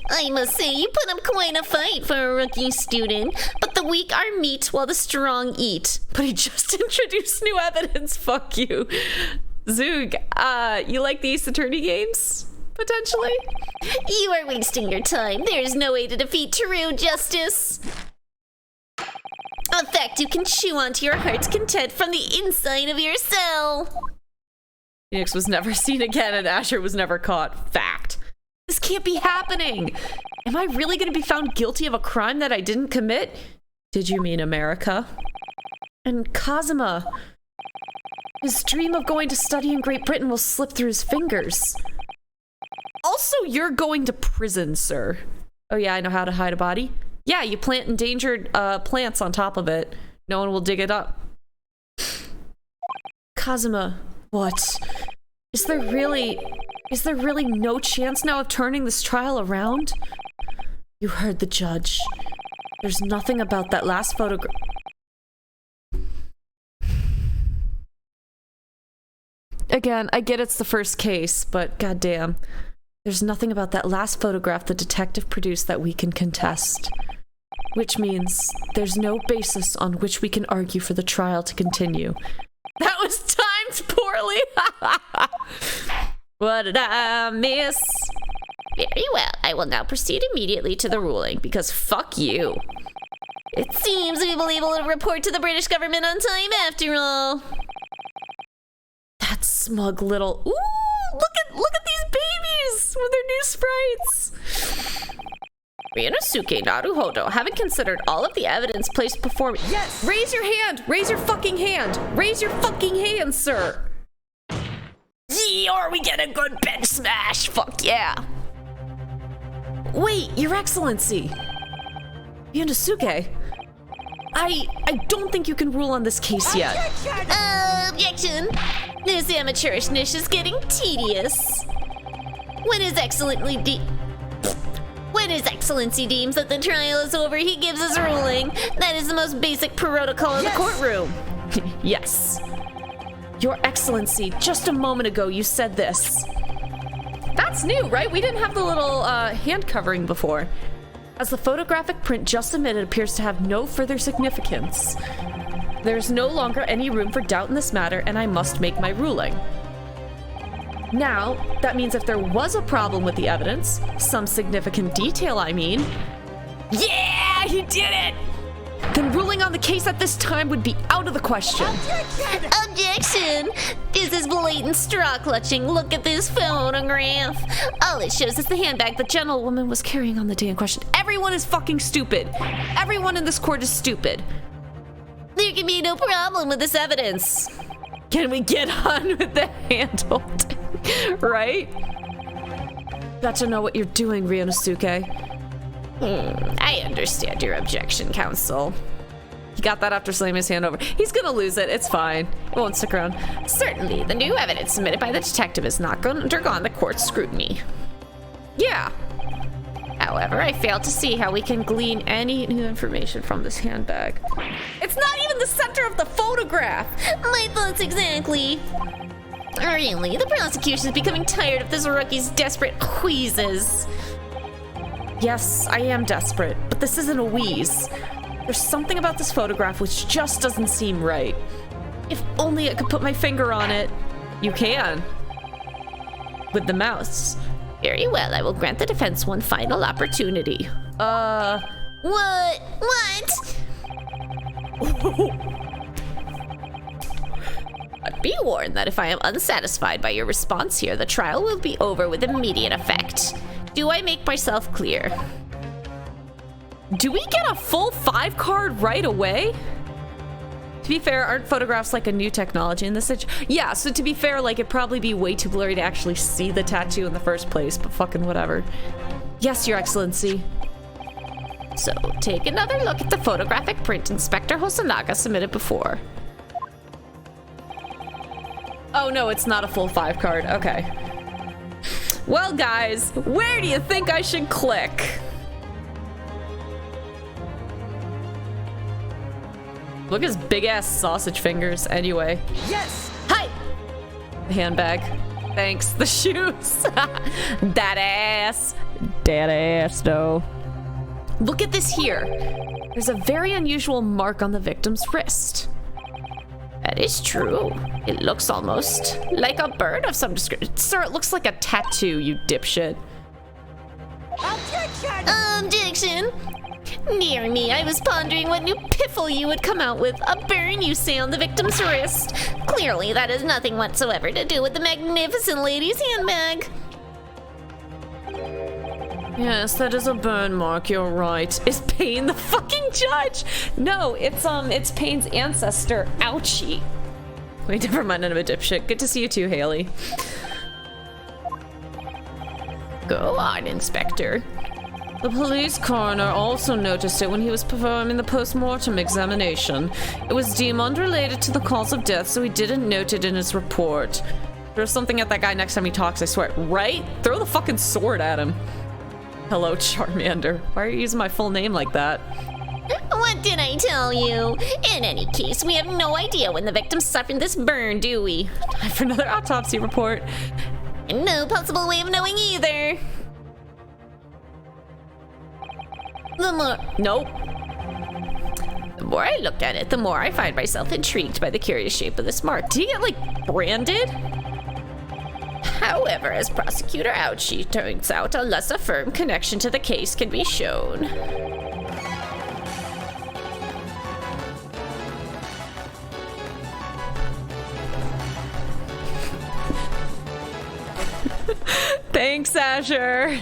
I must say, you put up quite a fight for a rookie student, but the weak are meat while the strong eat. But he just introduced new evidence, fuck you. Zoog, you like the Ace Attorney games? Potentially? You are wasting your time. There is no way to defeat true justice. A fact you can chew onto your heart's content from the inside of your cell. Phoenix was never seen again and Azure was never caught. Fact. This can't be happening. Am I really going to be found guilty of a crime that I didn't commit? Did you mean America? And Kazuma. His dream of going to study in Great Britain will slip through his fingers. Also, you're going to prison, sir. Oh yeah, I know how to hide a body. Yeah, you plant endangered plants on top of it. No one will dig it up. Kazuma, what? Is there really no chance now of turning this trial around? You heard the judge. There's nothing about that last photograph. Again, I get it's the first case, but goddamn. There's nothing about that last photograph the detective produced that we can contest. Which means there's no basis on which we can argue for the trial to continue. That was timed poorly! What did I miss? Very well, I will now proceed immediately to the ruling, because fuck you. It seems we will be able to report to the British government on time after all. That smug little... Ooh! Look at these babies with their new sprites. Ryunosuke Naruhodo, having considered all of the evidence placed before me. Yes! Raise your hand! Raise your fucking hand! Raise your fucking hand, sir! Or we get a good bench smash! Fuck yeah! Wait, Your Excellency! Ryunosuke, I don't think you can rule on this case yet. Objection! This amateurishness is getting tedious. When His When His Excellency deems that the trial is over, he gives his ruling. That is the most basic protocol in the courtroom. Yes. Your Excellency, just a moment ago you said this. That's new, right? We didn't have the little hand covering before. As the photographic print just submitted appears to have no further significance, there is no longer any room for doubt in this matter, and I must make my ruling. Now, that means if there was a problem with the evidence, some significant detail, I mean. Yeah, he did it! Then ruling on the case at this time would be out of the question. Objection! This is blatant straw clutching. Look at this photograph. All it shows is the handbag The gentlewoman was carrying on the day in question. Everyone is fucking stupid. Everyone in this court is stupid. There can be no problem with this evidence. Can we get on with the handle? Right? Got to know what you're doing, Ryunosuke. I understand your objection, counsel. He got that after slamming his hand over. He's gonna lose it. It's fine. It won't stick around. Certainly, the new evidence submitted by the detective has not undergone the court's scrutiny. Yeah. However, I fail to see how we can glean any new information from this handbag. It's not even the center of the photograph. My thoughts exactly. Really, the prosecution is becoming tired of this rookie's desperate wheezes. Yes, I am desperate, but this isn't a wheeze. There's something about this photograph which just doesn't seem right. If only I could put my finger on it. You can. With the mouse. Very well, I will grant the defense one final opportunity. What? But be warned that if I am unsatisfied by your response here, the trial will be over with immediate effect. Do I make myself clear? Do we get a full 5 card right away? To be fair, aren't photographs like a new technology in this situation? Yeah, so to be fair, like, it'd probably be way too blurry to actually see the tattoo in the first place, but fucking whatever. Yes, Your Excellency. So, take another look at the photographic print Inspector Hosonaga submitted before. Oh no, it's not a full 5 card. Okay. Well, guys, where do you think I should click? Look at his big ass sausage fingers. Anyway. Yes! Hi! The handbag. Thanks. The shoes. That ass. That ass, though. Look at this here. There's a very unusual mark on the victim's wrist. That is true. It looks almost like a bird of some description. Sir, it looks like a tattoo, you dipshit. Objection! Dear me, I was pondering what new piffle you would come out with. A burn, you say, on the victim's wrist. Clearly, that has nothing whatsoever to do with the magnificent lady's handbag. Yes, that is a burn mark, you're right. Is Pain the fucking judge? No, it's Pain's ancestor. Ouchie. Wait, never mind, I'm a dipshit. Good to see you too, Haley. Go on, Inspector. The police coroner also noticed it when he was performing the post-mortem examination. It was deemed unrelated to the cause of death, so he didn't note it in his report. Throw something at that guy next time he talks, I swear. Right? Throw the fucking sword at him. Hello, Charmander. Why are you using my full name like that? What did I tell you? In any case, we have no idea when the victim suffered this burn, do we? Time for another autopsy report. No possible way of knowing either. Nope. The more I look at it, the more I find myself intrigued by the curious shape of this mark. Did he get, like, branded? However, as Prosecutor Ouchie turns out, unless a firm connection to the case can be shown. Thanks, Azure.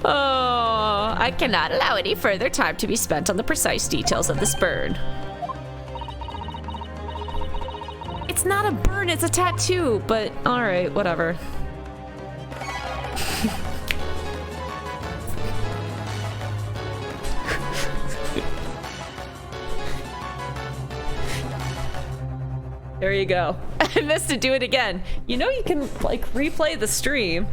Oh, I cannot allow any further time to be spent on the precise details of this burn. it's not a burn, it's a tattoo, but alright, whatever. There you go. I missed it. Do it again. You know you can, like, replay the stream.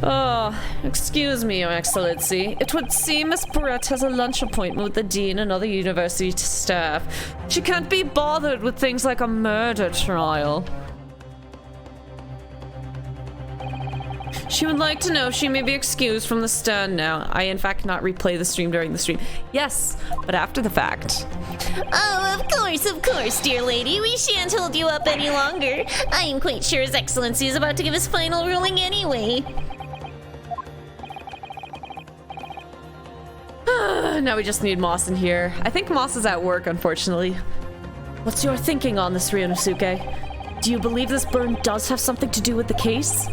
Oh, excuse me, Your Excellency. It would seem Miss Brett has a lunch appointment with the dean and other university staff. She can't be bothered with things like a murder trial. She would like to know if she may be excused from the stand now. I, in fact, cannot replay the stream during the stream. Yes, but after the fact. Oh, of course, dear lady. We shan't hold you up any longer. I am quite sure His Excellency is about to give his final ruling anyway. Now we just need Moss in here. I think Moss is at work, unfortunately. What's your thinking on this, Ryunosuke? Do you believe this burn does have something to do with the case?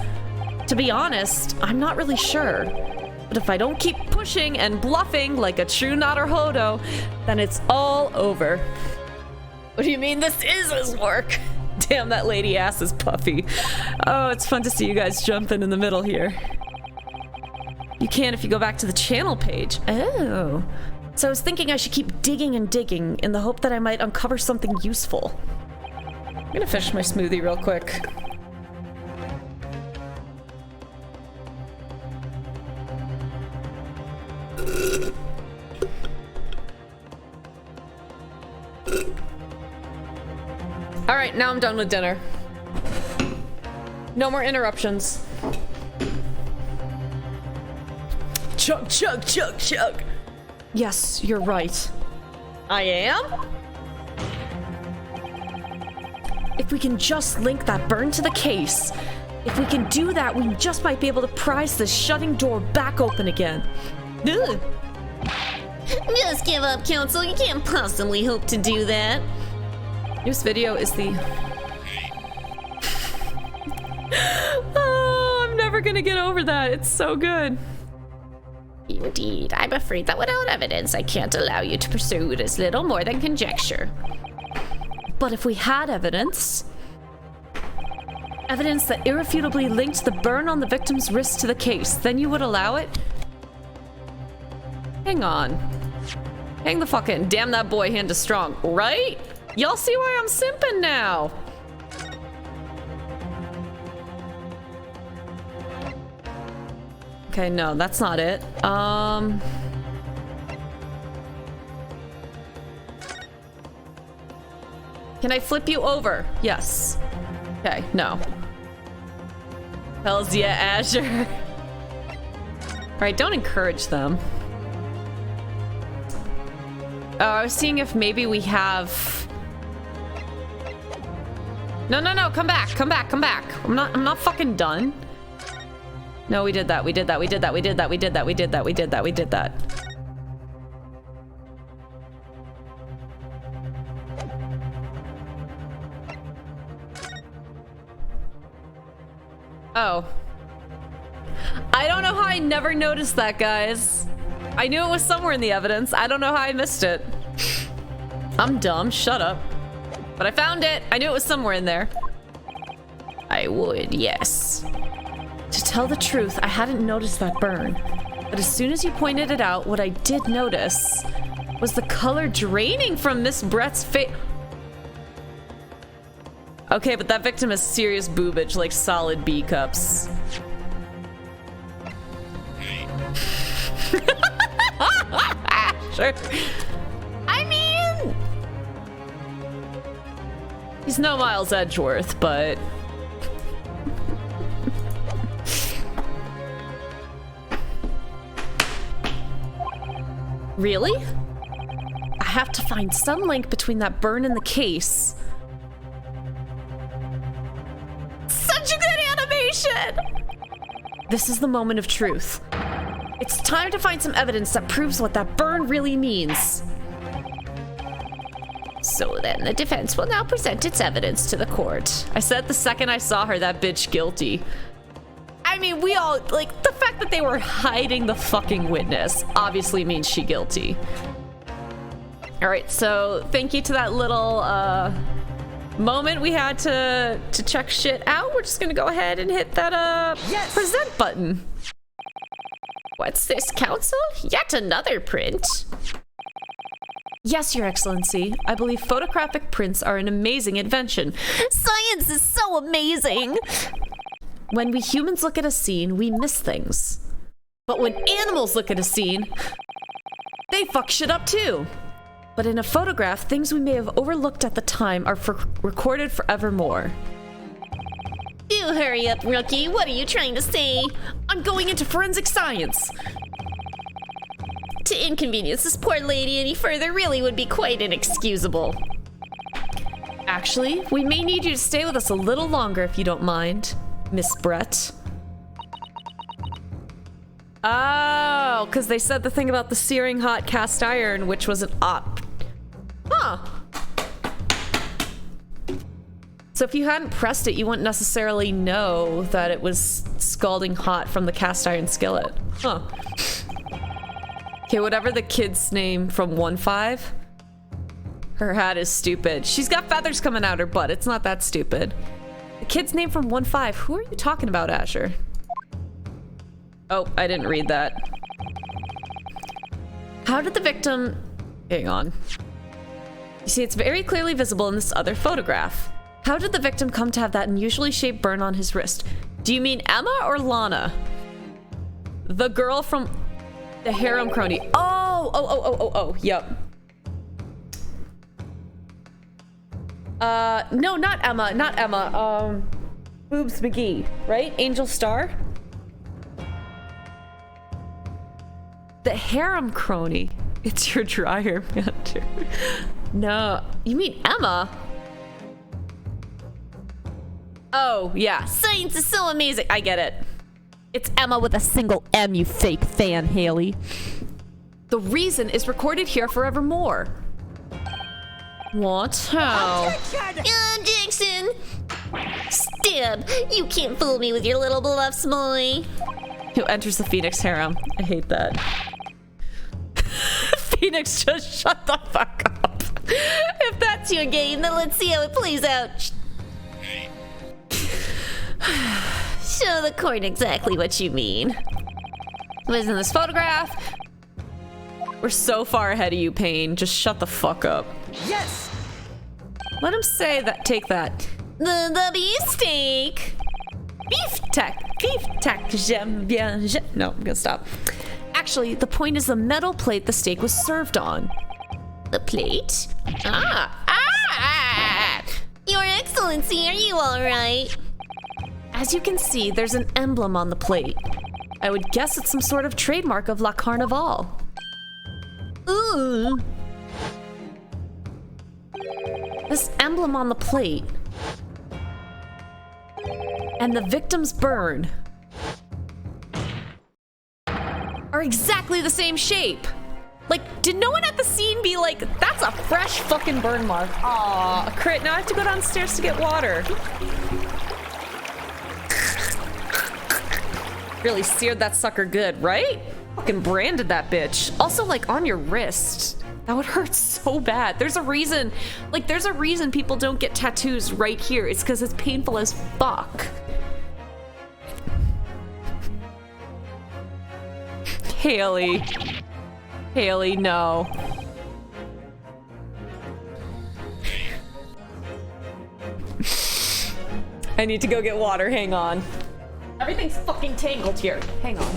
To be honest, I'm not really sure. But if I don't keep pushing and bluffing like a true Naruhodo, then it's all over. What do you mean this is his work? Damn, that lady ass is puffy. Oh, it's fun to see you guys jumping in the middle here. You can if you go back to the channel page. Oh. So I was thinking I should keep digging and digging in the hope that I might uncover something useful. I'm gonna finish my smoothie real quick. Alright, now I'm done with dinner. No more interruptions. Chug, chug, chug, chug. Yes, you're right. I am? If we can just link that burn to the case, if we can do that, we just might be able to prise this shutting door back open again. Ugh. Just give up, Council. You can't possibly hope to do that. This video is the... Oh, I'm never gonna get over that. It's so good. Indeed, I'm afraid that without evidence, I can't allow you to pursue it as little more than conjecture. But if we had evidence... Evidence that irrefutably linked the burn on the victim's wrist to the case, then you would allow it? Hang on. Hang the fuck in. Damn, that boy hand is strong, right? Y'all see why I'm simping now. Okay, no, that's not it. Can I flip you over? Yes. Okay, no. Hells yeah, Azure. Alright, don't encourage them. Oh, I was seeing if maybe we have... No, no, no, come back, come back, come back. I'm not fucking done. No, we did that, we did that, we did that, we did that, we did that, we did that, we did that, we did that. Oh. I don't know how I never noticed that, guys. I knew it was somewhere in the evidence. I don't know how I missed it. I'm dumb, shut up. But I found it. I knew it was somewhere in there. I would, yes. To tell the truth, I hadn't noticed that burn. But as soon as you pointed it out, what I did notice was the color draining from Miss Brett's face. Okay, but that victim has serious boobage, like solid B cups. Sure. I mean... He's no Miles Edgeworth, but... Really? I have to find some link between that burn and the case. Such a good animation! This is the moment of truth. It's time to find some evidence that proves what that burn really means. So then the defense will now present its evidence to the court. I said the second I saw her, that bitch guilty. I mean, we all, like, the fact that they were hiding the fucking witness obviously means she guilty. All right, so thank you to that little moment we had to check shit out. We're just gonna go ahead and hit that present button. What's this, Council? Yet another print. Yes, Your Excellency. I believe photographic prints are an amazing invention. Science is so amazing! When we humans look at a scene, we miss things. But when animals look at a scene, they fuck shit up too. But in a photograph, things we may have overlooked at the time are recorded forevermore. Do hurry up, rookie. What are you trying to say? I'm going into forensic science. To inconvenience this poor lady any further really would be quite inexcusable. Actually, we may need you to stay with us a little longer if you don't mind, Miss Brett. Oh, because they said the thing about the searing hot cast iron, which was an op. Huh. So if you hadn't pressed it, you wouldn't necessarily know that it was scalding hot from the cast iron skillet. Huh. Okay, whatever the kid's name from 1-5. Her hat is stupid. She's got feathers coming out her butt. It's not that stupid. The kid's name from 1-5. Who are you talking about, Asher? Oh, I didn't read that. How did the victim... Hang on. You see, it's very clearly visible in this other photograph. How did the victim come to have that unusually shaped burn on his wrist? Do you mean Emma or Lana? The girl from the harem crony. Oh, yep. No, not Emma. Boobs McGee, right? Angel Star? The harem crony. It's your dryer manager. No, you mean Emma? Oh, yeah. Science is so amazing. I get it. It's Emma with a single M, you fake fan, Haley. The reason is recorded here forevermore. What? How? Objection! Stab! You can't fool me with your little bluffs, boy. Who enters the Phoenix harem? I hate that. Phoenix, just shut the fuck up. If that's your game, then let's see how it plays out. Show the court exactly what you mean. What is in this photograph? We're so far ahead of you, Payne. Just shut the fuck up. Yes! Let him say that. Take that. The beefsteak. Beef tac, j'aime bien. No, I'm gonna stop. Actually, the point is the metal plate the steak was served on. The plate? Your Excellency, are you alright? As you can see, there's an emblem on the plate. I would guess it's some sort of trademark of La Carnival. Ooh. This emblem on the plate and the victim's burn are exactly the same shape. Like, did no one at the scene be like, that's a fresh fucking burn mark? Aw, crit, now I have to go downstairs to get water. Really seared that sucker good, right? Fucking branded that bitch. Also, like, on your wrist. That would hurt so bad. There's a reason, like, there's a reason people don't get tattoos right here. It's because it's painful as fuck. Haley. Haley, no. I need to go get water. Hang on. Everything's fucking tangled here. Hang on.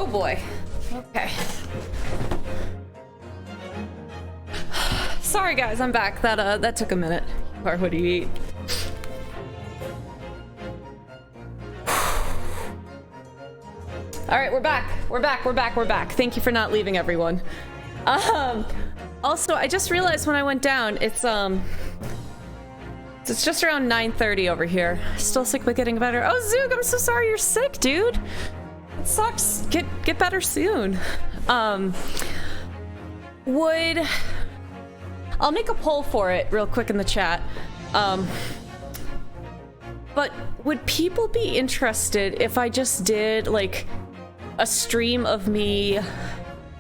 Oh boy. Okay. Sorry guys, I'm back. That took a minute. Or what do you eat? All right, we're back. We're back. Thank you for not leaving, everyone. Also, I just realized when I went down, it's just around 9:30 over here. Still sick but getting better. Oh, Zoog, I'm so sorry you're sick, dude. It sucks. Get better soon. I'll make a poll for it real quick in the chat. But would people be interested if I just did like a stream of me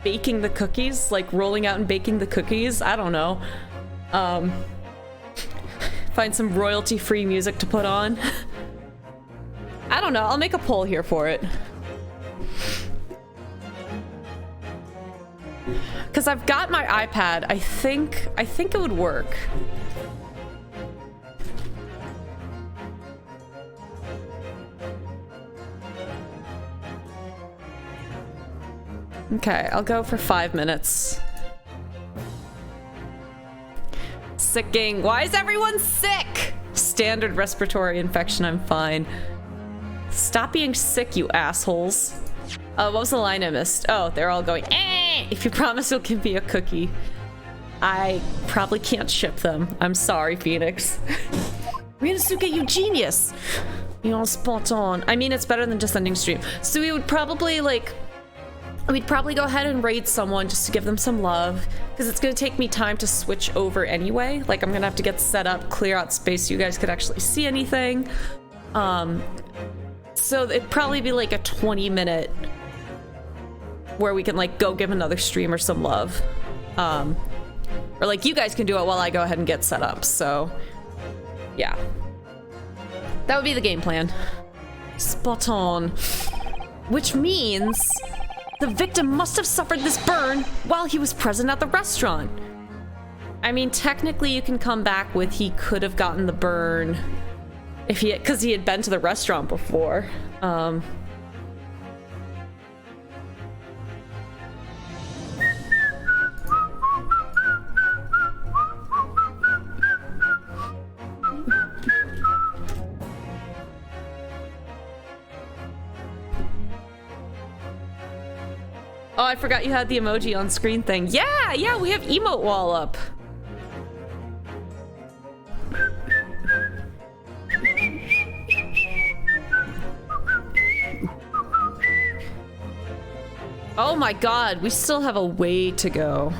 baking the cookies, like rolling out and baking the cookies? I don't know. Find some royalty-free music to put on. I don't know. I'll make a poll here for it. Because I've got my iPad. I think it would work. Okay, I'll go for 5 minutes. Sicking. Why is everyone sick? Standard respiratory infection, I'm fine. Stop being sick, you assholes. What was the line I missed? Oh, they're all going, eh! If you promise you'll give me a cookie. I probably can't ship them. I'm sorry, Phoenix. Ryunosuke, you genius! You're spot on. I mean, it's better than just ending stream. So we would probably, like... We'd probably go ahead and raid someone just to give them some love, because it's going to take me time to switch over anyway. Like, I'm going to have to get set up, clear out space so you guys could actually see anything. So it'd probably be like a 20-minute where we can, like, go give another streamer some love. Or, like, you guys can do it while I go ahead and get set up, so... Yeah. That would be the game plan. Spot on. Which means... the victim must have suffered this burn while he was present at the restaurant. I mean, technically you can come back with he could have gotten the burn if because he had been to the restaurant before. Oh, I forgot you had the emoji on screen thing. Yeah, we have emote wall up. Oh my god, we still have a way to go.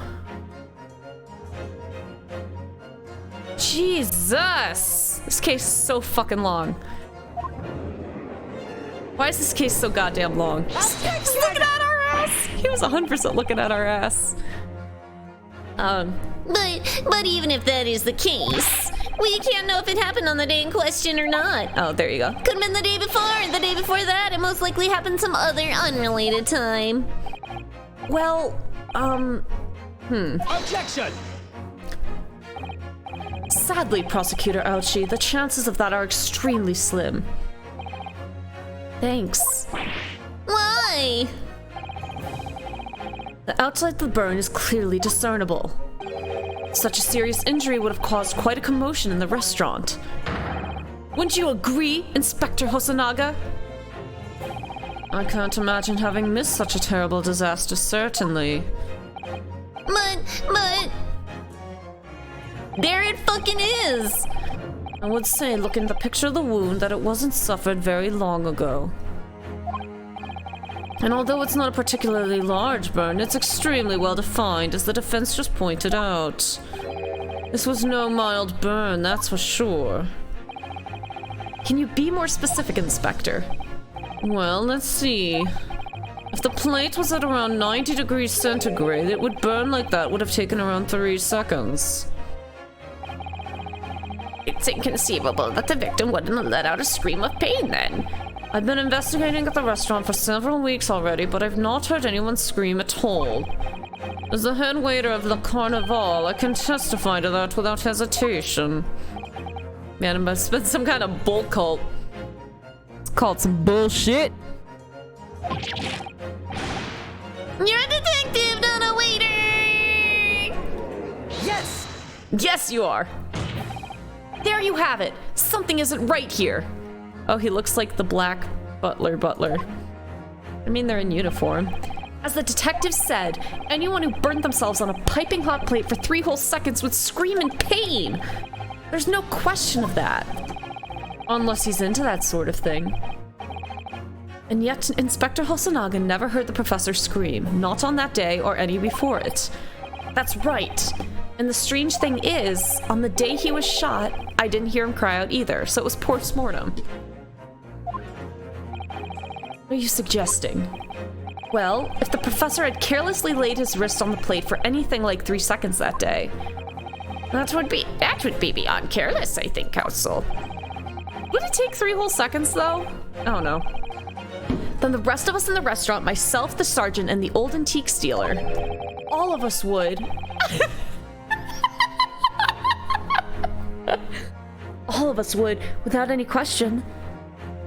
Jesus! This case is so fucking long. Why is this case so goddamn long? He's looking at our ass! He was 100% looking at our ass. But even if that is the case, we can't know if it happened on the day in question or not. Oh, there you go. Could have been the day before that, it most likely happened some other unrelated time. Well, Objection! Sadly, Prosecutor Aoshi, the chances of that are extremely slim. Thanks. Why? The outside of the burn is clearly discernible. Such a serious injury would have caused quite a commotion in the restaurant. Wouldn't you agree, Inspector Hosonaga? I can't imagine having missed such a terrible disaster, certainly. But... there it fucking is! I would say, looking at the picture of the wound, that it wasn't suffered very long ago. And although it's not a particularly large burn, it's extremely well defined, as the defense just pointed out. This was no mild burn, that's for sure. Can you be more specific, Inspector? Well, let's see. If the plate was at around 90 degrees centigrade, it would burn like that would have taken around 3 seconds. It's inconceivable that the victim wouldn't have let out a scream of pain then. I've been investigating at the restaurant for several weeks already, but I've not heard anyone scream at all. As the head waiter of Le Carnival, I can testify to that without hesitation. Man, it must have been some kind of bull cult. It's called some bullshit. You're a detective, not a waiter! Yes! Yes, you are. There you have it. Something isn't right here. Oh, he looks like the black butler. I mean, they're in uniform. As the detective said, anyone who burned themselves on a piping hot plate for 3 whole seconds would scream in pain. There's no question of that. Unless he's into that sort of thing. And yet, Inspector Hosonaga never heard the professor scream, not on that day or any before it. That's right. And the strange thing is, on the day he was shot, I didn't hear him cry out either, so it was post-mortem. What are you suggesting? Well, if the professor had carelessly laid his wrist on the plate for anything like 3 seconds that day, that would be beyond careless, I think, Counsel. Would it take 3 whole seconds, though? Oh, no. Then the rest of us in the restaurant, myself, the sergeant, and the old antique dealer, all of us would... all of us would, without any question,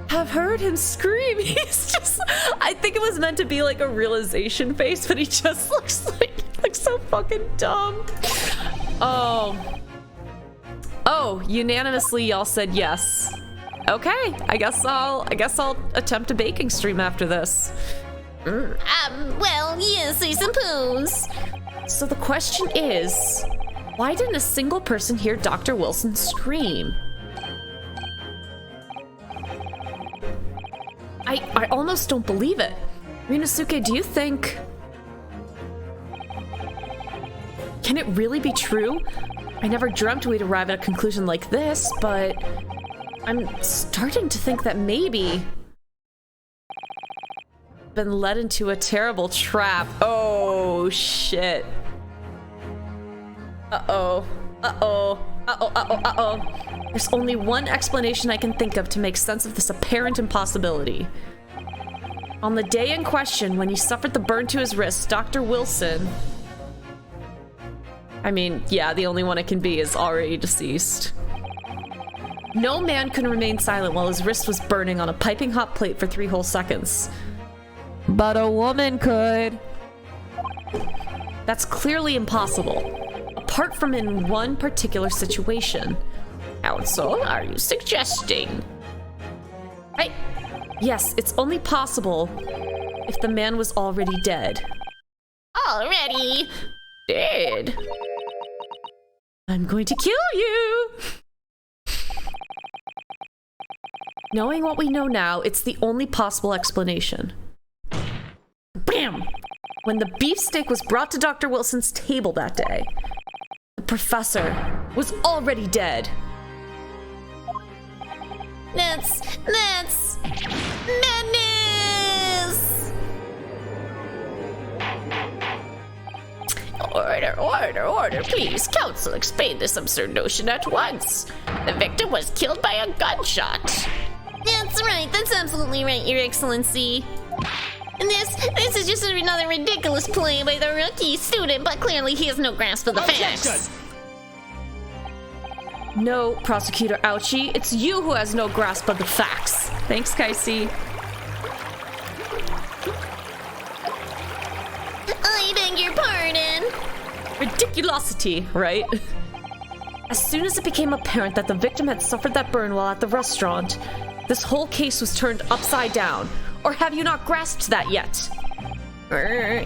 have heard him scream. He's just... I think it was meant to be like a realization face, but he just looks so fucking dumb. Oh, unanimously y'all said yes. Okay, I guess I'll attempt a baking stream after this. Well, yes, I suppose. So the question is, why didn't a single person hear Dr. Wilson scream? I almost don't believe it. Ryunosuke, do you think... Can it really be true? I never dreamt we'd arrive at a conclusion like this, but... I'm starting to think that maybe... been led into a terrible trap. Oh, shit. Uh-oh. There's only one explanation I can think of to make sense of this apparent impossibility. On the day in question, when he suffered the burn to his wrist, Dr. Wilson... I mean, yeah, the only one it can be is already deceased. No man can remain silent while his wrist was burning on a piping hot plate for 3 whole seconds. But a woman could. That's clearly impossible. Apart from in one particular situation. Counsel, are you suggesting? Yes, it's only possible if the man was already dead. Already? Dead? I'm going to kill you! Knowing what we know now, it's the only possible explanation. Bam! When the beefsteak was brought to Dr. Wilson's table that day, the professor was already dead. That's madness! Order, please. Counsel, explain this absurd notion at once. The victim was killed by a gunshot. That's right, that's absolutely right, Your Excellency. This is just another ridiculous play by the rookie student, but clearly he has no grasp of the facts. No, Prosecutor Ouchie, it's you who has no grasp of the facts. Thanks, Kaisi. I beg your pardon. Ridiculosity, right? As soon as it became apparent that the victim had suffered that burn while at the restaurant, this whole case was turned upside down. Or have you not grasped that yet? Your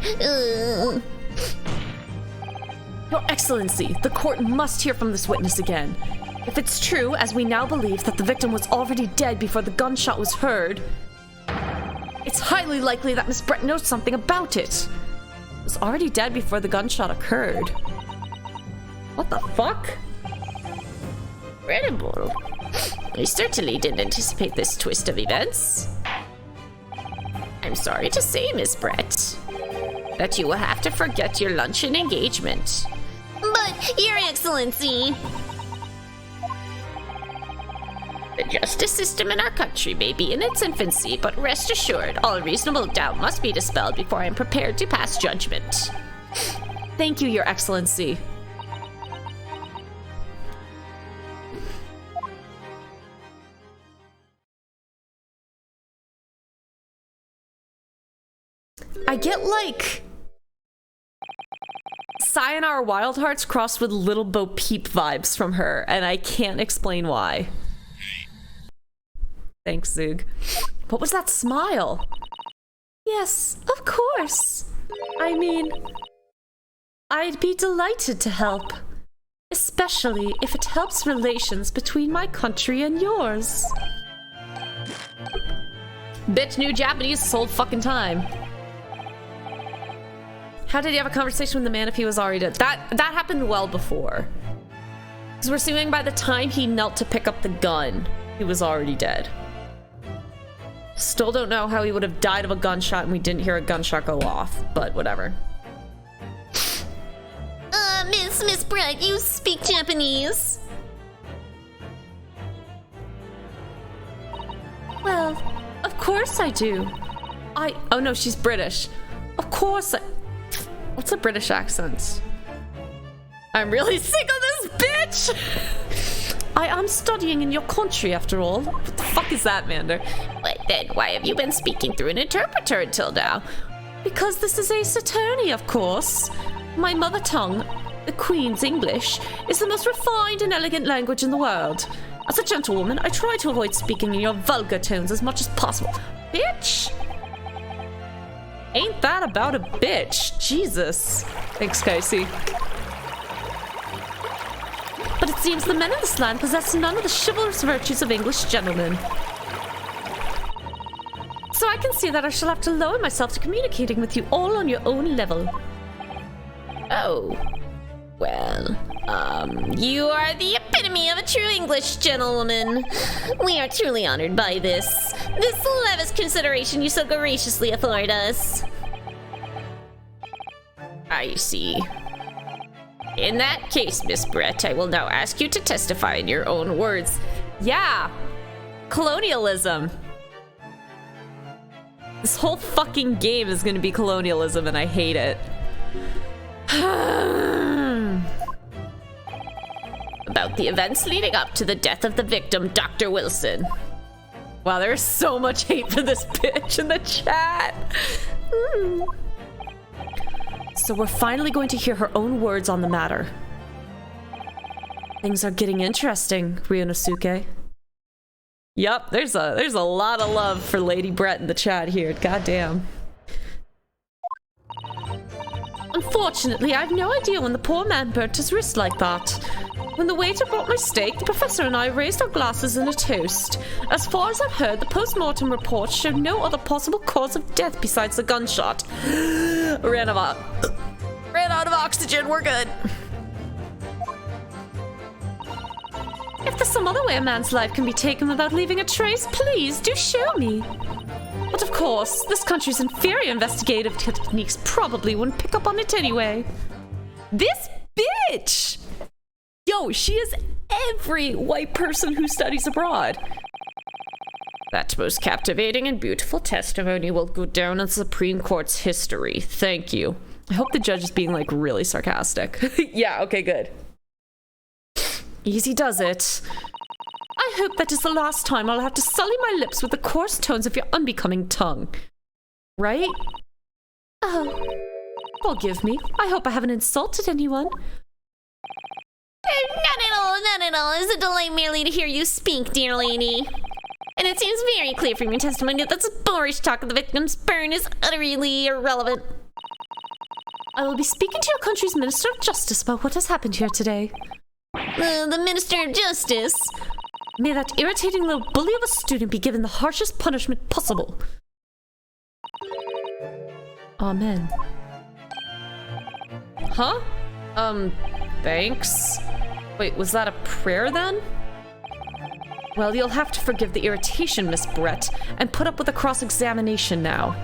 Excellency, the court must hear from this witness again. If it's true, as we now believe, that the victim was already dead before the gunshot was heard, it's highly likely that Miss Brett knows something about it. Was already dead before the gunshot occurred. What the fuck? Incredible. I certainly didn't anticipate this twist of events. I'm sorry to say, Miss Brett, that you will have to forget your luncheon engagement. But, Your Excellency... The justice system in our country may be in its infancy, but rest assured, all reasonable doubt must be dispelled before I am prepared to pass judgment. Thank you, Your Excellency. I get, like, Sayonara Wild Hearts crossed with Little Bo Peep vibes from her, and I can't explain why. Thanks, Zug. What was that smile? Yes, of course. I mean, I'd be delighted to help. Especially if it helps relations between my country and yours. Bitch knew Japanese this whole fucking time. How did he have a conversation with the man if he was already dead? That happened well before. Because we're assuming by the time he knelt to pick up the gun, he was already dead. Still don't know how he would have died of a gunshot and we didn't hear a gunshot go off, but whatever. Miss Brett, you speak Japanese? Well, of course I do. Oh no, she's British. Of course What's a British accent? I'm really sick of this bitch! I am studying in your country after all. What the fuck is that, Mander? But then why have you been speaking through an interpreter until now? Because this is Ace Attorney, of course. My mother tongue, the Queen's English, is the most refined and elegant language in the world. As a gentlewoman, I try to avoid speaking in your vulgar tones as much as possible. Bitch! Ain't that about a bitch? Jesus. Thanks, Casey. But it seems the men in this land possess none of the chivalrous virtues of English gentlemen. So I can see that I shall have to lower myself to communicating with you all on your own level. Oh. Well, you are the epitome of a true English gentlewoman. We are truly honored by this lavish consideration you so graciously afford us. I see. In that case, Miss Brett, I will now ask you to testify in your own words. Yeah. Colonialism. This whole fucking game is gonna be colonialism and I hate it. About the events leading up to the death of the victim, Dr. Wilson. Wow, there's so much hate for this bitch in the chat. So we're finally going to hear her own words on the matter. Things are getting interesting, Ryunosuke. Yup, there's a lot of love for Lady Brett in the chat here. Goddamn. Unfortunately, I have no idea when the poor man burnt his wrist like that. When the waiter brought my steak, the professor and I raised our glasses in a toast. As far as I've heard, the post-mortem report showed no other possible cause of death besides the gunshot. Ran out of oxygen, we're good. If there's some other way a man's life can be taken without leaving a trace, please do show me. But of course, this country's inferior investigative techniques probably wouldn't pick up on it anyway. This bitch! Yo, she is every white person who studies abroad. That most captivating and beautiful testimony will go down in the Supreme Court's history. Thank you. I hope the judge is being, like, really sarcastic. Yeah, okay, good. Easy does it. I hope that is the last time I'll have to sully my lips with the coarse tones of your unbecoming tongue. Right? Oh, forgive me. I hope I haven't insulted anyone. Not at all. It's a delight merely to hear you speak, dear lady. And it seems very clear from your testimony that this boorish talk of the victim's burn is utterly irrelevant. I will be speaking to your country's Minister of Justice about what has happened here today. The Minister of Justice? May that irritating little bully of a student be given the harshest punishment possible. Amen. Huh? Thanks. Wait, was that a prayer then? Well, you'll have to forgive the irritation, Miss Brett, and put up with a cross-examination now.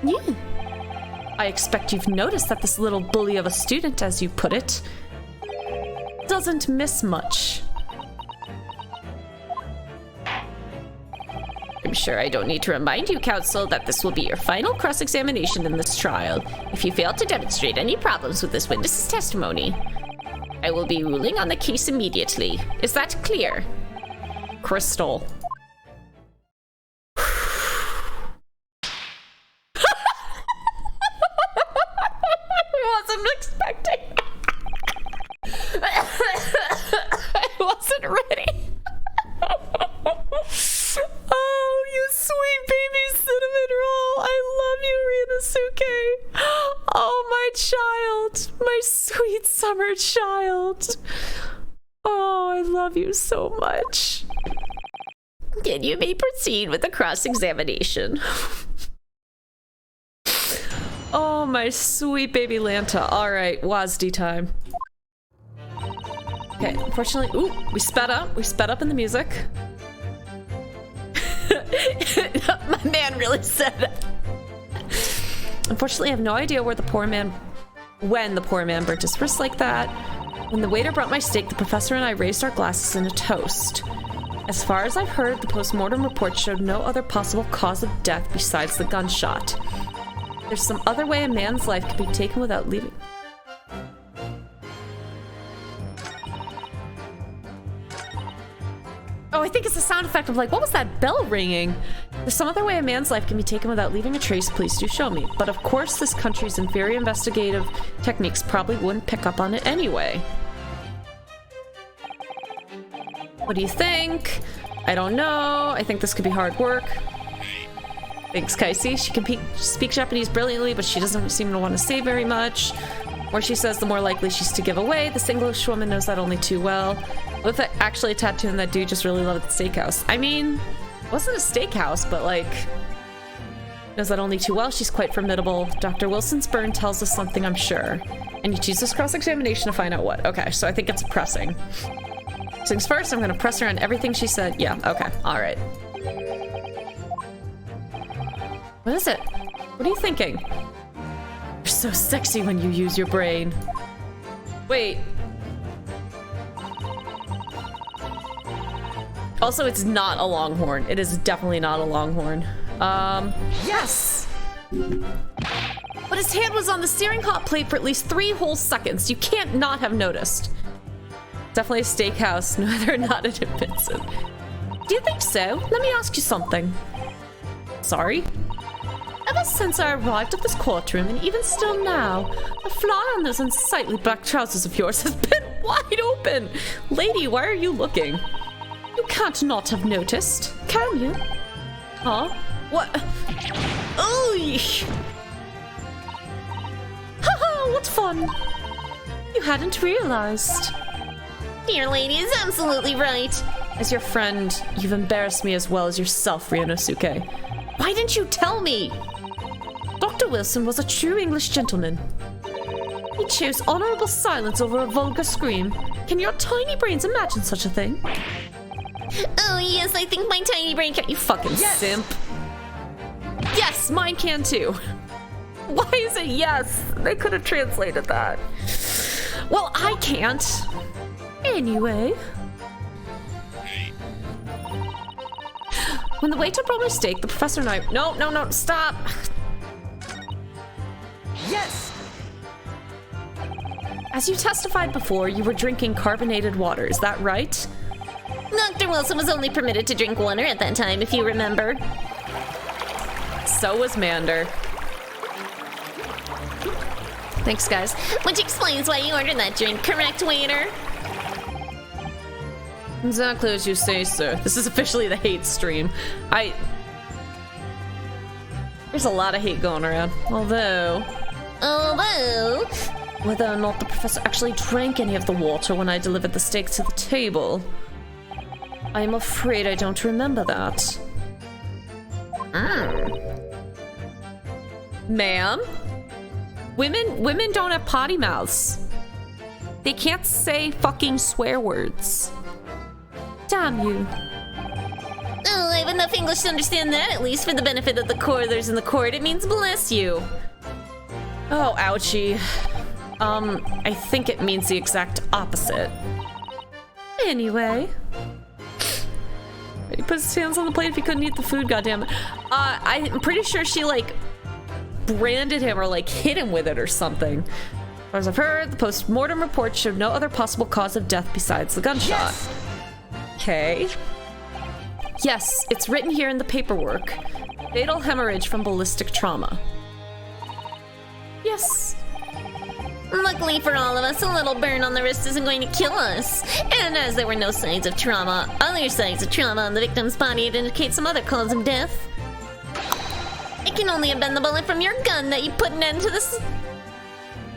Yeah. I expect you've noticed that this little bully of a student, as you put it, doesn't miss much. I'm sure I don't need to remind you, counsel, that this will be your final cross-examination in this trial. If you fail to demonstrate any problems with this witness's testimony, I will be ruling on the case immediately. Is that clear? Crystal. wasn't expecting. I wasn't ready. Oh, you sweet baby cinnamon roll. I love you, Ryunosuke. Oh, my child. My sweet summer child. Oh, I love you so much. Then you may proceed with the cross-examination. Oh, my sweet baby Lanta. All right, WASD time. Okay, unfortunately, ooh, we sped up. We sped up in the music. My man really said that. Unfortunately, I have no idea when the poor man burnt his wrist like that. When the waiter brought my steak, the professor and I raised our glasses in a toast. As far as I've heard, the post-mortem report showed no other possible cause of death besides the gunshot. There's some other way a man's life can be taken without leaving. Oh, I think it's the sound effect of like, what was that bell ringing? There's some other way a man's life can be taken without leaving a trace, please do show me. But of course, this country's inferior investigative techniques probably wouldn't pick up on it anyway. What do you think? I don't know. I think this could be hard work. Thanks, Kaisi. She can speak Japanese brilliantly, but she doesn't seem to want to say very much. Or she says the more likely she's to give away. This English woman knows that only too well. With actually a tattoo and that dude just really loved the steakhouse. I mean, it wasn't a steakhouse, but like, knows that only too well. She's quite formidable. Dr. Wilson's burn tells us something, I'm sure. And you choose this cross-examination to find out what. Okay, so I think it's pressing. Things first, I'm gonna press her on everything she said. Yeah, okay, all right. What is it? What are you thinking? You're so sexy when you use your brain. Wait. Also, it's not a longhorn. It is definitely not a longhorn. Yes! But his hand was on the steering hot plate for at least 3 whole seconds. You can't not have noticed. Definitely a steakhouse, no whether or not it admits it. Do you think so? Let me ask you something. Sorry? Ever since I arrived at this courtroom, and even still now, the fly on those unsightly black trousers of yours has been wide open. Lady, why are you looking? You can't not have noticed, can you? Huh? What? Ooh! Haha, what fun! You hadn't realized. Dear lady is absolutely right. As your friend, you've embarrassed me as well as yourself, Ryunosuke. Why didn't you tell me? Dr. Wilson was a true English gentleman. He chose honorable silence over a vulgar scream. Can your tiny brains imagine such a thing? Oh yes, I think my tiny brain can— You fucking simp. Yes, mine can too. Why is it yes? They could have translated that. Well, I can't. Anyway. When the waiter brought my steak, the professor and I— No, stop! Yes! As you testified before, you were drinking carbonated water, is that right? Dr. Wilson was only permitted to drink water at that time, if you remember. So was Mander. Thanks, guys. Which explains why you ordered that drink, correct, waiter? Exactly as you say, sir. This is officially the hate stream. There's a lot of hate going around. Although, whether or not the professor actually drank any of the water when I delivered the steak to the table, I am afraid I don't remember that. Ma'am? Women don't have potty mouths. They can't say fucking swear words. Damn you. Oh, I have enough English to understand that, at least for the benefit of the corollars in the court. It means bless you. Oh, ouchie. I think it means the exact opposite. Anyway. He put his hands on the plate if he couldn't eat the food, goddammit. I'm pretty sure she, like, branded him or, like, hit him with it or something. As I've heard, the post-mortem report showed no other possible cause of death besides the gunshot. Yes! Okay. Yes, it's written here in the paperwork. Fatal hemorrhage from ballistic trauma. Yes. Luckily for all of us, a little burn on the wrist isn't going to kill us. And as there were no signs of trauma, other signs of trauma on the victim's body would indicate some other cause of death. It can only have been the bullet from your gun that you put an end to this.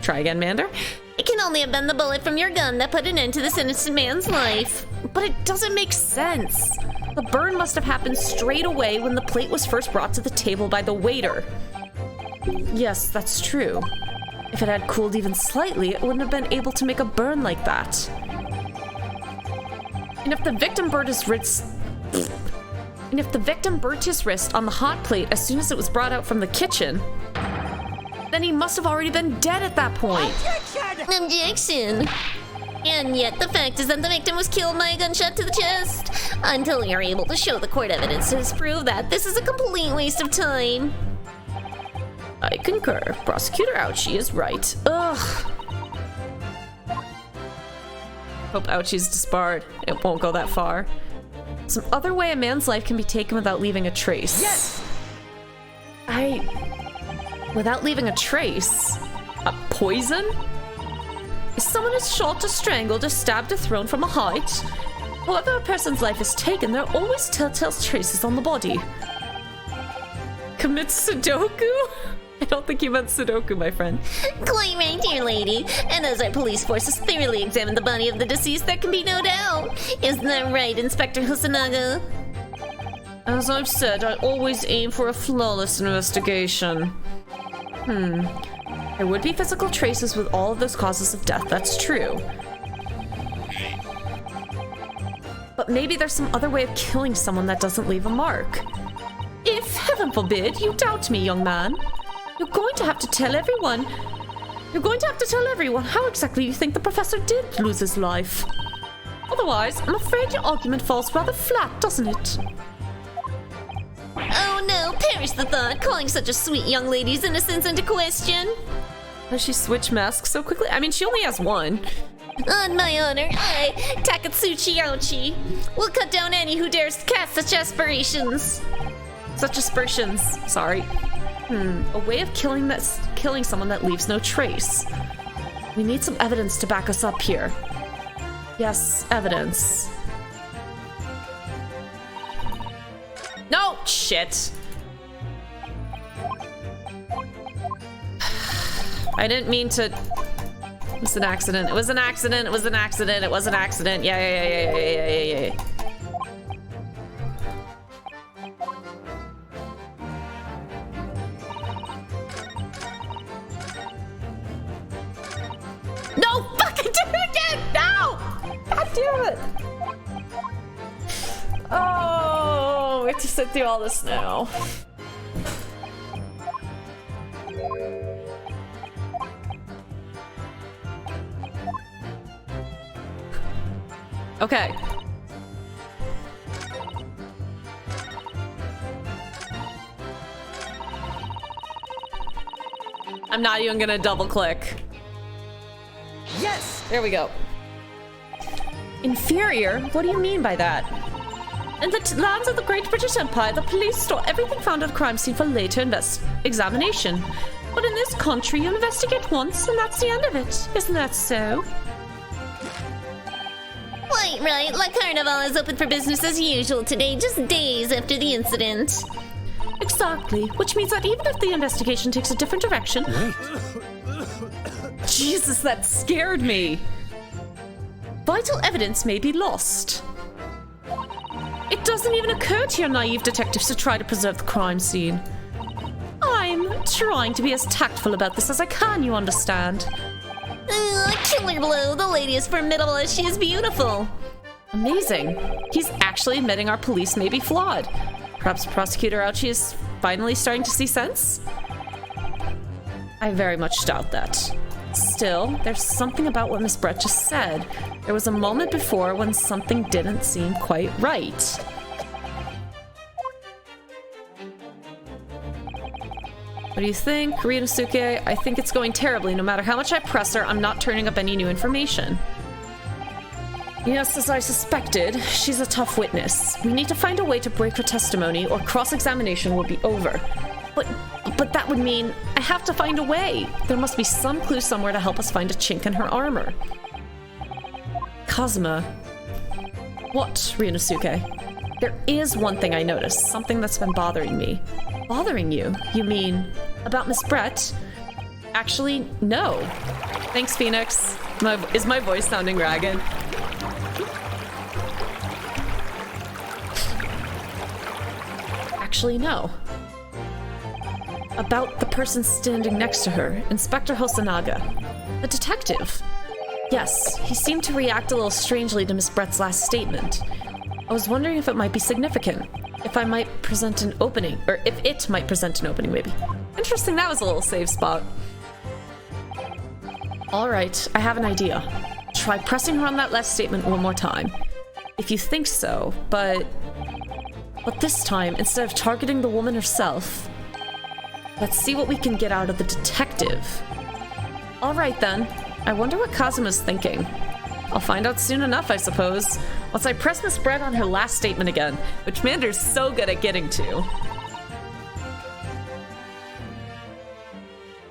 Try again, Mander. It can only have been the bullet from your gun that put an end to this innocent man's life. But it doesn't make sense. The burn must have happened straight away when the plate was first brought to the table by the waiter. Yes, that's true. If it had cooled even slightly, it wouldn't have been able to make a burn like that. And if the victim burnt his wrist... And if the victim burnt his wrist on the hot plate as soon as it was brought out from the kitchen, then he must have already been dead at that point. Objection! And yet the fact is that the victim was killed by a gunshot to the chest. Until we are able to show the court evidence to disprove that, this is a complete waste of time. I concur. Prosecutor Ouchie is right. Ugh. Hope Ouchie's disbarred. It won't go that far. Some other way a man's life can be taken without leaving a trace. Yes! Without leaving a trace? A poison? If someone is shot or strangled or stabbed or thrown from a height, however a person's life is taken, there are always telltale traces on the body. Commit Sudoku? I don't think you meant Sudoku, my friend. Quite right, dear lady. And as our police force has thoroughly examined the body of the deceased, there can be no doubt. Isn't that right, Inspector Hosonaga? As I've said, I always aim for a flawless investigation. There would be physical traces with all of those causes of death, that's true. But maybe there's some other way of killing someone that doesn't leave a mark. If, heaven forbid, you doubt me, young man, you're going to have to tell everyone how exactly you think the professor did lose his life. Otherwise, I'm afraid your argument falls rather flat, doesn't it? Oh no, perish the thought, calling such a sweet young lady's innocence into question. Does she switch masks so quickly? I mean, she only has one. On my honor, I, Takatsuchi Ouchi, will cut down any who dares cast such aspirations. Such aspersions. Sorry. A way of killing someone that leaves no trace. We need some evidence to back us up here. Yes, evidence. No! Shit. I didn't mean to... It was an accident. It was an accident. It was an accident. It was an accident. Yeah. No! Fuck! I did it again! No! God damn it! Oh, we have to sit through all this now. Okay. I'm not even gonna double click. Yes! There we go. Inferior? What do you mean by that? In the lands of the Great British Empire, the police store everything found at the crime scene for later examination. But in this country, you investigate once, and that's the end of it. Isn't that so? Quite right, La Carnival is open for business as usual today, just days after the incident. Exactly, which means that even if the investigation takes a different direction... Jesus, that scared me! Vital evidence may be lost. It doesn't even occur to your naive detectives to try to preserve the crime scene. I'm trying to be as tactful about this as I can, you understand. Killer blow, the lady is formidable as she is beautiful. Amazing. He's actually admitting our police may be flawed. Perhaps Prosecutor Ouchie is finally starting to see sense? I very much doubt that. Still, there's something about what Miss Brett just said. There was a moment before when something didn't seem quite right. What do you think, Ryunosuke? I think it's going terribly. No matter how much I press her, I'm not turning up any new information. Yes, as I suspected, she's a tough witness. We need to find a way to break her testimony or cross-examination will be over. But But that would mean I have to find a way. There must be some clue somewhere to help us find a chink in her armor. Kazuma. What, Ryunosuke? There is one thing I noticed, something that's been bothering me. Bothering you? You mean about Miss Brett? Actually, no. Thanks, Phoenix. Is my voice sounding ragged? Actually, no. About the person standing next to her, Inspector Hosonaga. The detective. Yes, he seemed to react a little strangely to Miss Brett's last statement. I was wondering if it might be significant. If I might present an opening, or if it might present an opening, maybe. Interesting, that was a little save spot. Alright, I have an idea. Try pressing her on that last statement one more time. If you think so, but this time, instead of targeting the woman herself, let's see what we can get out of the detective. Alright then, I wonder what Kazuma's thinking. I'll find out soon enough, I suppose. Once I press Miss Brett on her last statement again, which Mander's so good at getting to.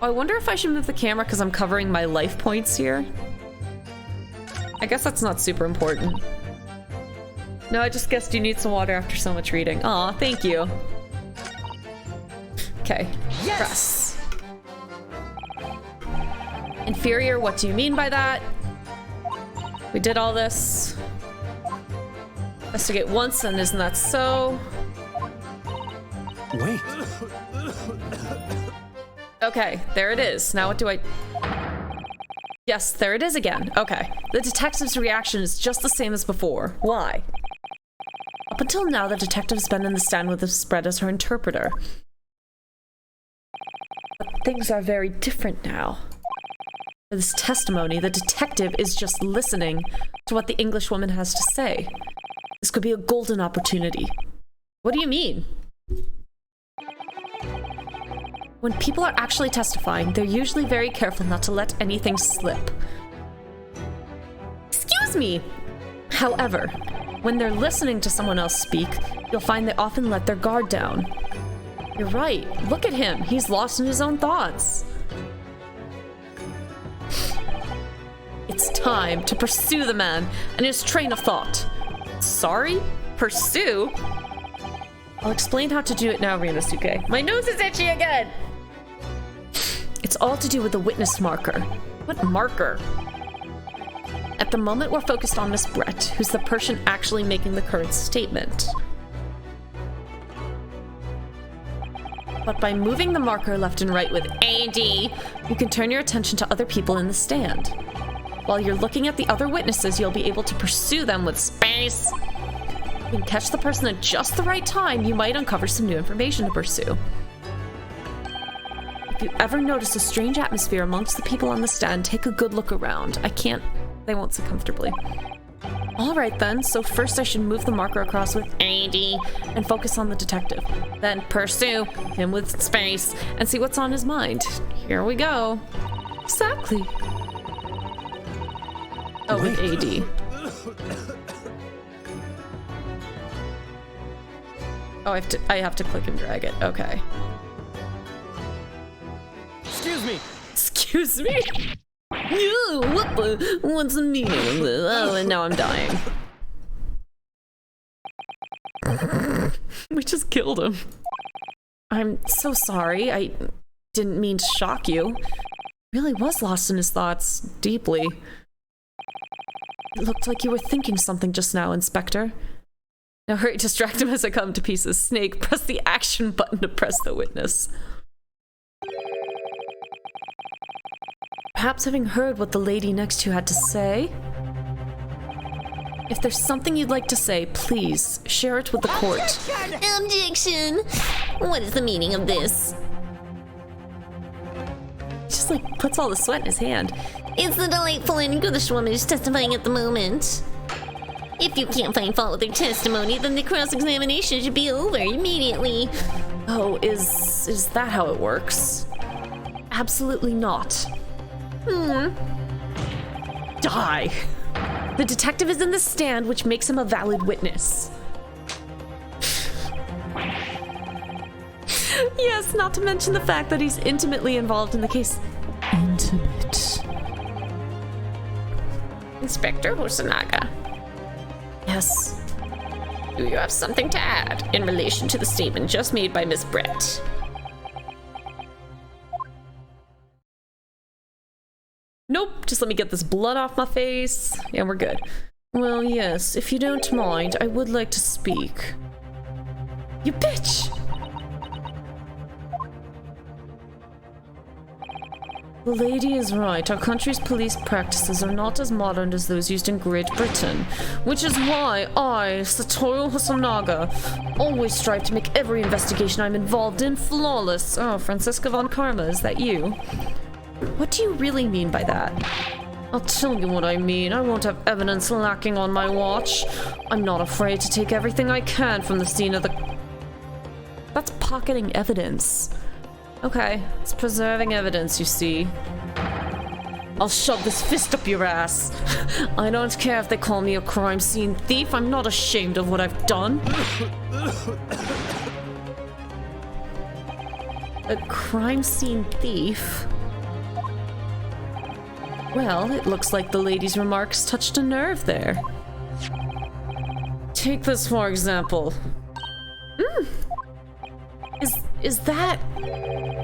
Oh, I wonder if I should move the camera because I'm covering my life points here. I guess that's not super important. No, I just guessed you need some water after so much reading. Aw, thank you. Okay, yes! Press. Inferior, what do you mean by that? We did all this. Investigate once, and isn't that so? Wait. Okay, there it is. Now what do I... Yes, there it is again. Okay. The detective's reaction is just the same as before. Why? Up until now, the detective's been in the stand with Miss Brett as her interpreter. But things are very different now. For this testimony, the detective is just listening to what the Englishwoman has to say. This could be a golden opportunity. What do you mean? When people are actually testifying, they're usually very careful not to let anything slip. Excuse me! However, when they're listening to someone else speak, you'll find they often let their guard down. You're right. Look at him. He's lost in his own thoughts. It's time to pursue the man and his train of thought. Sorry? Pursue? I'll explain how to do it now, Ryunosuke. My nose is itchy again! It's all to do with the witness marker. What marker? At the moment, we're focused on Miss Brett, who's the person actually making the current statement. But by moving the marker left and right with AD, you can turn your attention to other people in the stand. While you're looking at the other witnesses, you'll be able to pursue them with space. If you can catch the person at just the right time, you might uncover some new information to pursue. If you ever notice a strange atmosphere amongst the people on the stand, take a good look around. They won't sit comfortably. Alright then, so first I should move the marker across with AD and focus on the detective. Then pursue him with space and see what's on his mind. Here we go. Exactly. Oh, with AD. Oh, I have to click and drag it. Okay. Excuse me. Excuse me? What's the meaning of this? Oh, and now I'm dying. We just killed him. I'm so sorry. I didn't mean to shock you. Really was lost in his thoughts, deeply. It looked like you were thinking something just now, Inspector. Now hurry, distract him as I come to pieces. Snake, press the action button to press the witness. Perhaps having heard what the lady next to you had to say? If there's something you'd like to say, please share it with the court. Objection! What is the meaning of this? He just like puts all the sweat in his hand. It's the delightful and English woman who's testifying at the moment. If you can't find fault with their testimony, then the cross-examination should be over immediately. Oh, is that how it works? Absolutely not. Die. The detective is in the stand, which makes him a valid witness. Yes, not to mention the fact that he's intimately involved in the case. Intimate. Inspector Hosonaga, Yes. do you have something to add in relation to the statement just made by Miss Brett? Nope, just let me get this blood off my face, and we're good. Well, yes, if you don't mind, I would like to speak. You bitch! The lady is right. Our country's police practices are not as modern as those used in Great Britain, which is why I, Satoru Hosonaga, always strive to make every investigation I'm involved in flawless. Oh, Francisca von Karma, is that you? What do you really mean by that? I'll tell you what I mean. I won't have evidence lacking on my watch. I'm not afraid to take everything I can from the scene of the... That's pocketing evidence. Okay, it's preserving evidence, you see. I'll shove this fist up your ass. I don't care if they call me a crime scene thief. I'm not ashamed of what I've done. A crime scene thief? Well, it looks like the lady's remarks touched a nerve there. Take this for example. Is that...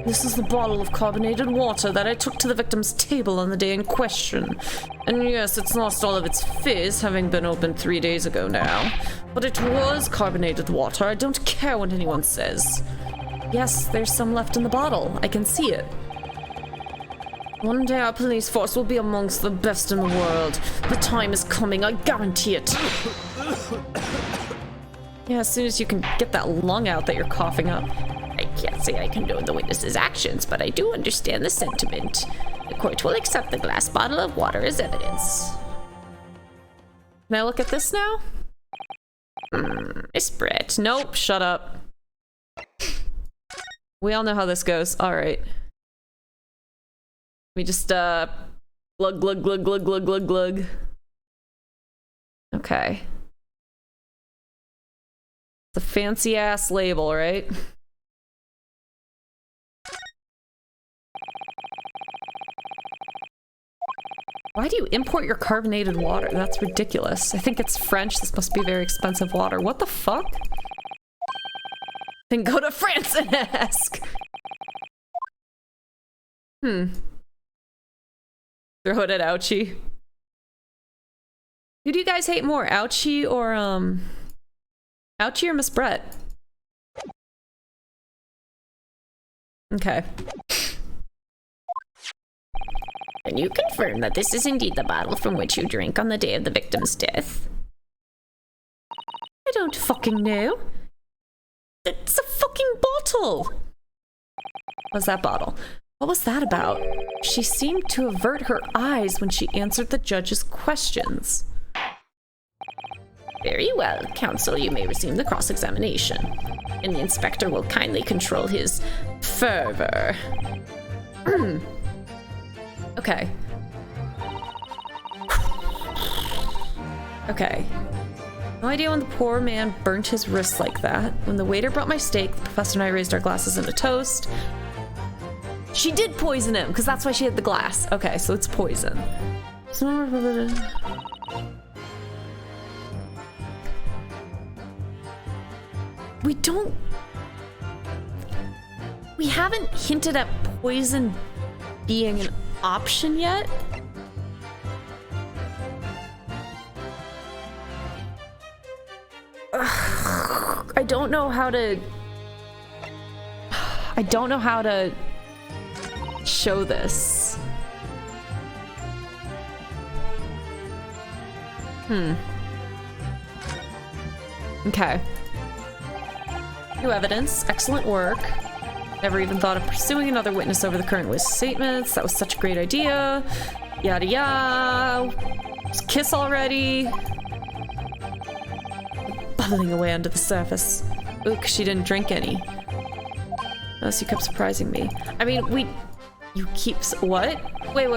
This is the bottle of carbonated water that I took to the victim's table on the day in question. And yes, it's lost all of its fizz, having been opened 3 days ago now. But it was carbonated water. I don't care what anyone says. Yes, there's some left in the bottle. I can see it. One day our police force will be amongst the best in the world. The time is coming, I guarantee it. Yeah, as soon as you can get that lung out that you're coughing up. I can't say I condone the witness's actions, but I do understand the sentiment. The court will accept the glass bottle of water as evidence. Can I look at this now? Miss Brett. Nope, shut up. We all know how this goes. Alright. We just, glug, glug, glug, glug, glug, glug, glug. Okay. It's a fancy-ass label, right? Why do you import your carbonated water? That's ridiculous. I think it's French. This must be very expensive water. What the fuck? Then go to France and ask. Throw it at Ouchie. Who do you guys hate more, Ouchie or Ouchie or Miss Brett? Okay. Can you confirm that this is indeed the bottle from which you drank on the day of the victim's death? I don't fucking know. It's a fucking bottle. What's that bottle? What was that about? She seemed to avert her eyes when she answered the judge's questions. Very well, counsel, you may resume the cross-examination. And the inspector will kindly control his fervor. Okay. Okay. No idea when the poor man burnt his wrists like that. When the waiter brought my steak, the professor and I raised our glasses in a toast. She did poison him, because that's why she had the glass. Okay, so it's poison. We haven't hinted at poison being an option yet. I don't know how to show this. Okay. New evidence. Excellent work. Never even thought of pursuing another witness over the current witness statements. That was such a great idea. Yada yada. Just kiss already. Bubbling away under the surface. Ooh, 'cause she didn't drink any. Unless you kept surprising me. I mean, you keep what? Wait.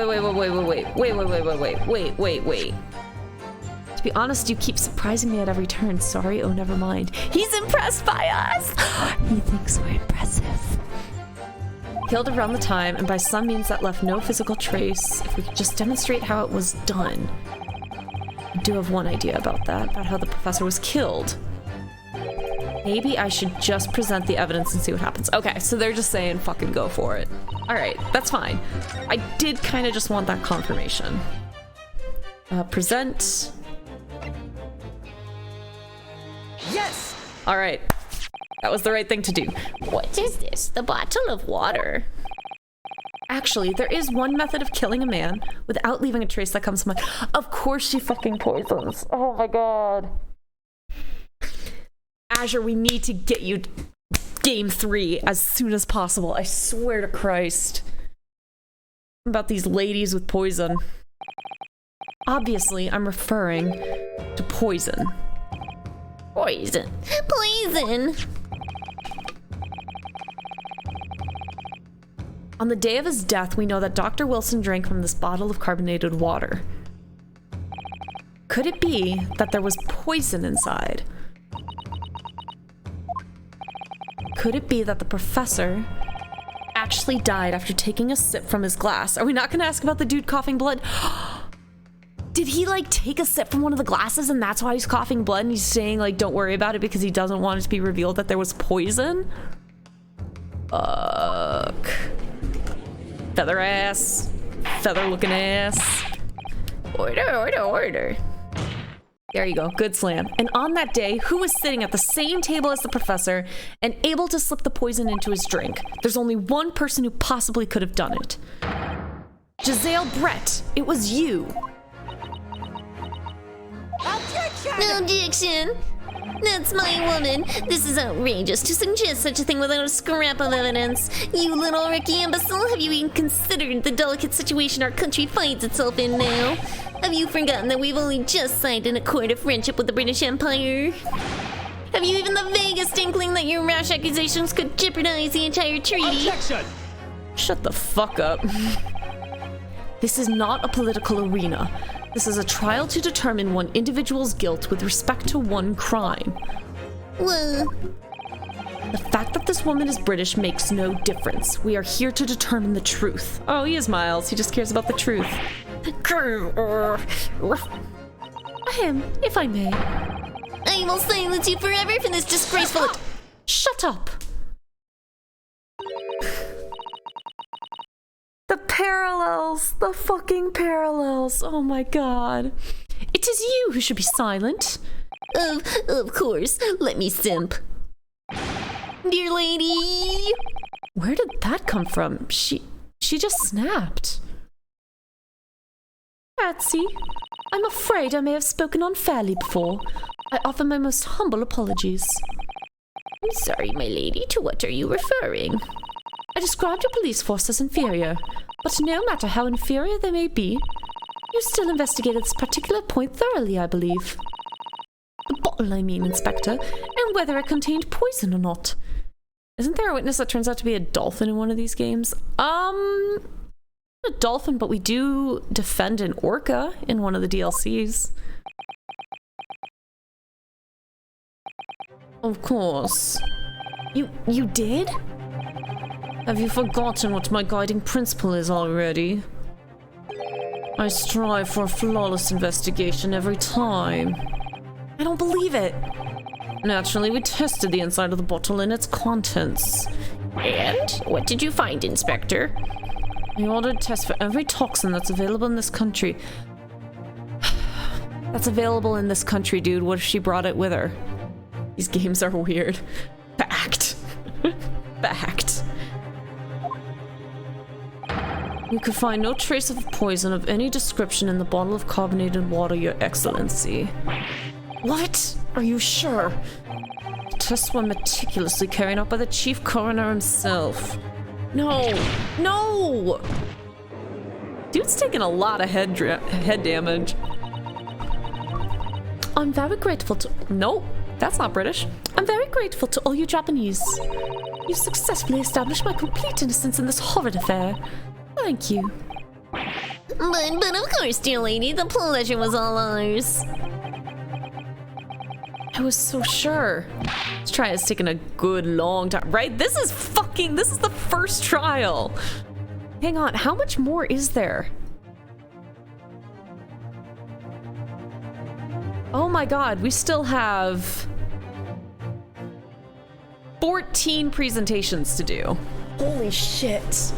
To be honest, you keep surprising me at every turn. Sorry, oh, never mind. He's impressed by us! He thinks we're impressive. Killed around the time, and by some means that left no physical trace. If we could just demonstrate how it was done. I do have one idea about that, about how the professor was killed. Maybe I should just present the evidence and see what happens. Okay, so they're just saying fucking go for it. Alright, that's fine. I did kind of just want that confirmation. Present. Yes! Alright. That was the right thing to do. What is this? The bottle of water. Actually, there is one method of killing a man without leaving a trace that comes to mind. Of course she fucking poisons. Oh my god. Azure, we need to get you game 3 as soon as possible. I swear to Christ. About these ladies with poison. Obviously, I'm referring to poison. Poison. Poison! On the day of his death, we know that Dr. Wilson drank from this bottle of carbonated water. Could it be that there was poison inside? Could it be that the professor actually died after taking a sip from his glass? Are we not gonna ask about the dude coughing blood? Did he like take a sip from one of the glasses and that's why he's coughing blood and he's saying like don't worry about it because he doesn't want it to be revealed that there was poison? Fuck. Feather ass. Feather looking ass. Order, order, order. There you go, good slam. And on that day, who was sitting at the same table as the professor and able to slip the poison into his drink? There's only one person who possibly could have done it. Giselle Brett, it was you. Objection! That's my woman. This is outrageous to suggest such a thing without a scrap of evidence. You little Ricky imbecile, have you even considered the delicate situation our country finds itself in now? Have you forgotten that we've only just signed an accord of friendship with the British Empire? Have you even the vaguest inkling that your rash accusations could jeopardize the entire treaty? Objection! Shut the fuck up. This is not a political arena. This is a trial to determine one individual's guilt with respect to one crime. Well, The fact that this woman is British makes no difference. We are here to determine the truth. Oh, he is Miles. He just cares about the truth. Ahem, if I may. I will silence you forever for this disgraceful... Shut up! The parallels! The fucking parallels! Oh my god. It is you who should be silent. Of course. Let me simp. Dear lady! Where did that come from? She just snapped. Patsy, I'm afraid I may have spoken unfairly before. I offer my most humble apologies. I'm sorry, my lady. To what are you referring? I described your police force as inferior, but no matter how inferior they may be, you still investigated this particular point thoroughly, I believe. The bottle, I mean, Inspector, and whether it contained poison or not. Isn't there a witness that turns out to be a dolphin in one of these games? A dolphin, but we do defend an orca in one of the DLCs. Of course. You did? Have you forgotten what my guiding principle is already? I strive for a flawless investigation every time. I don't believe it. Naturally, we tested the inside of the bottle and its contents. And? What did you find, Inspector? We ordered tests for every toxin that's available in this country. That's available in this country, dude. What if she brought it with her? These games are weird. Fact. Fact. We could find no trace of poison of any description in the bottle of carbonated water, Your Excellency. What? Are you sure? The tests were meticulously carried out by the chief coroner himself. No! No! Dude's taking a lot of head damage. I'm very grateful to... Nope, that's not British. I'm very grateful to all you Japanese. You've successfully established my complete innocence in this horrid affair. Thank you. But of course, dear lady, the pleasure was all ours. I was so sure. This trial is taking a good long time, right? This is the first trial. Hang on, how much more is there? Oh my god, we still have 14 presentations to do. Holy shit.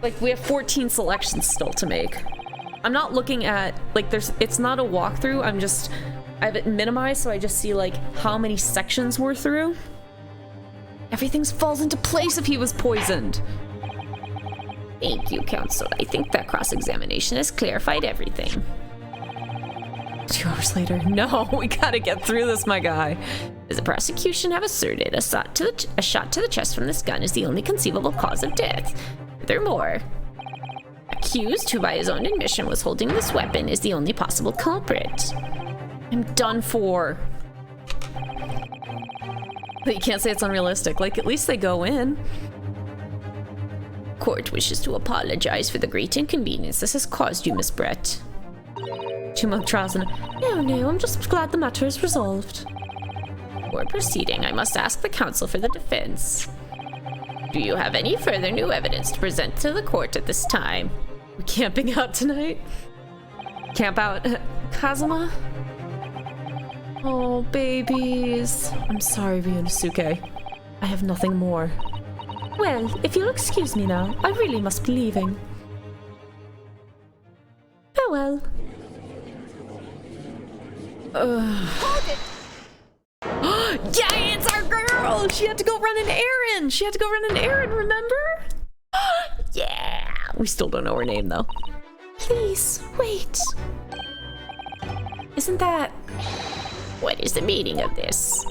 Like, we have 14 selections still to make. I'm not looking at, like, it's not a walkthrough, I have it minimized so I just see, like, how many sections we're through. Everything falls into place if he was poisoned. Thank you, counsel. I think that cross-examination has clarified everything. 2 hours later. No, we gotta get through this, my guy. As the prosecution have asserted, a shot to the chest from this gun is the only conceivable cause of death. Furthermore, accused, who by his own admission was holding this weapon, is the only possible culprit. I'm done for. But you can't say it's unrealistic. Like, at least they go in. Court wishes to apologize for the great inconvenience this has caused you, Miss Brett. 2-month trials and... No, I'm just glad the matter is resolved. Before proceeding, I must ask the counsel for the defense. Do you have any further new evidence to present to the court at this time? We're camping out tonight? Camp out, Kazuma? Oh, babies. I'm sorry, Ryunosuke. I have nothing more. Well, if you'll excuse me now, I really must be leaving. Farewell. Yeah, it's our girl! She had to go run an errand! Remember? Yeah! We still don't know her name, though. Please, wait. Isn't that... What is the meaning of this?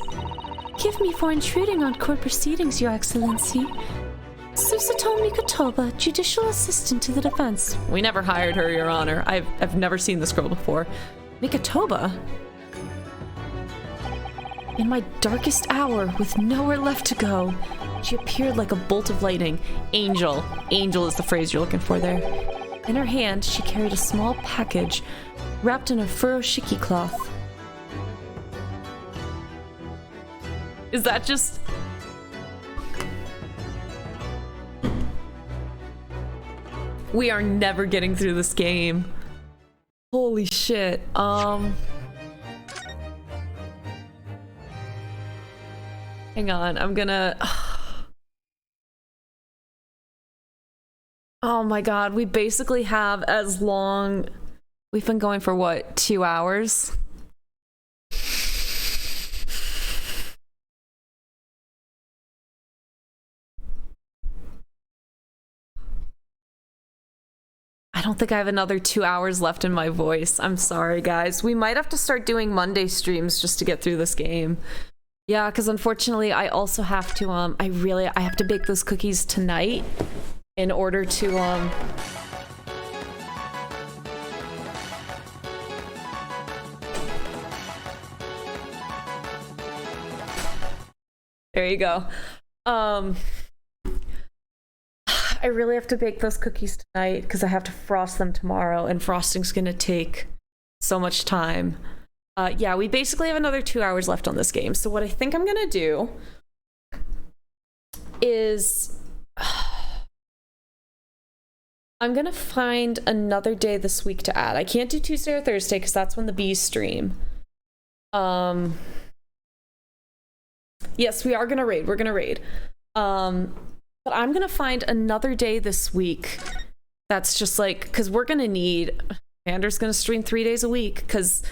Forgive me for intruding on court proceedings, Your Excellency. Susatomi Kotoba, Judicial Assistant to the Defense. We never hired her, Your Honor. I've never seen this girl before. Mikotoba? In my darkest hour, with nowhere left to go, she appeared like a bolt of lightning. Angel. Angel is the phrase you're looking for there. In her hand, she carried a small package wrapped in a furoshiki cloth. Is that just... We are never getting through this game. Holy shit. Hang on, I'm gonna... Oh my god, we basically have as long... We've been going for what, 2 hours? I don't think I have another 2 hours left in my voice. I'm sorry, guys. We might have to start doing Monday streams just to get through this game. Yeah, because unfortunately, I also have to, I have to bake those cookies tonight in order to, There you go. I really have to bake those cookies tonight because I have to frost them tomorrow, and frosting's gonna take so much time. Yeah, we basically have another 2 hours left on this game. So what I think I'm gonna do is I'm gonna find another day this week to add. I can't do Tuesday or Thursday because that's when the bees stream. Yes, we are gonna raid. We're gonna raid. But I'm gonna find another day this week that's just like, because we're gonna need... Ander's gonna stream 3 days a week because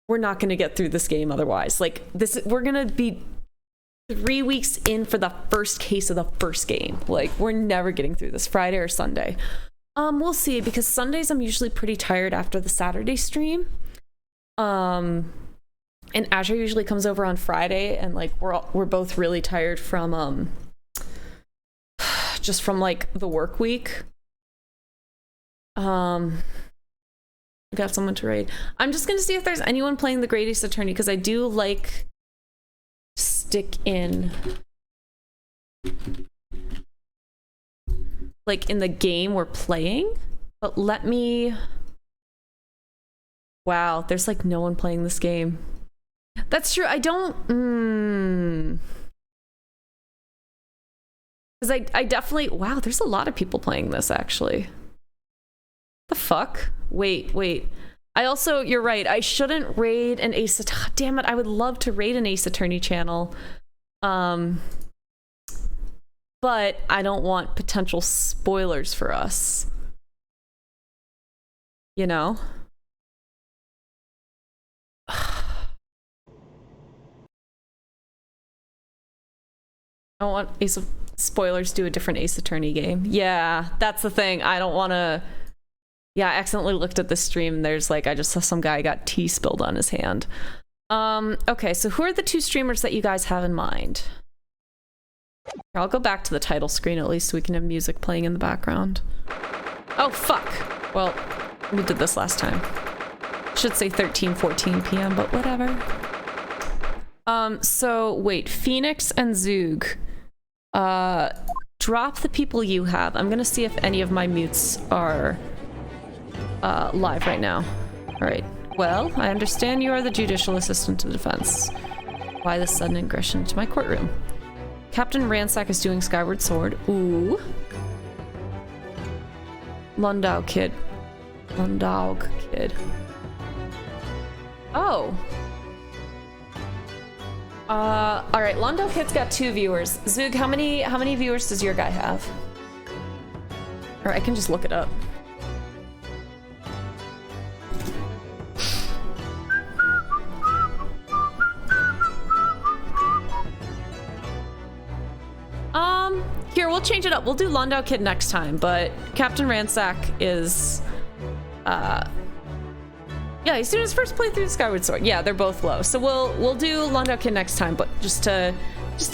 we're not gonna get through this game otherwise. Like, we're gonna be 3 weeks in for the first case of the first game. Like, we're never getting through this, Friday or Sunday. We'll see, because Sundays I'm usually pretty tired after the Saturday stream. And Azure usually comes over on Friday, and like we're both really tired from just from like the work week. I got someone to raid. I'm just gonna see if there's anyone playing the Great Ace Attorney, because I do like stick in like in the game we're playing. But let me... Wow, there's like no one playing this game. That's true. I don't... Because I definitely... Wow, there's a lot of people playing this, actually. The fuck? Wait. I also... You're right. I shouldn't raid an Ace Attorney... Damn it, I would love to raid an Ace Attorney channel. But I don't want potential spoilers for us. You know? I don't want spoilers to do a different Ace Attorney game. Yeah, that's the thing. I don't want to... Yeah, I accidentally looked at the stream. There's like, I just saw some guy got tea spilled on his hand. Okay, so who are the 2 streamers that you guys have in mind? Here, I'll go back to the title screen at least so we can have music playing in the background. Oh, fuck. Well, we did this last time. Should say 13:14 p.m., but whatever. So wait, Phoenix and Zoog. Drop the people you have. I'm gonna see if any of my mutes are live right now. All right. Well, I understand you are the judicial assistant to the defense. Why this sudden aggression to my courtroom? Captain Ransack is doing Skyward Sword. Ooh. Lundaug Kid. Oh. All right. Lundaug Kid's got 2 viewers. Zoog, how many viewers does your guy have? Or I can just look it up. Here, we'll change it up. We'll do Lundaug Kid next time, but Captain Ransack is, yeah, he's doing his first playthrough of Skyward Sword. Yeah, they're both low. So we'll do Lundaug Kid next time, but just to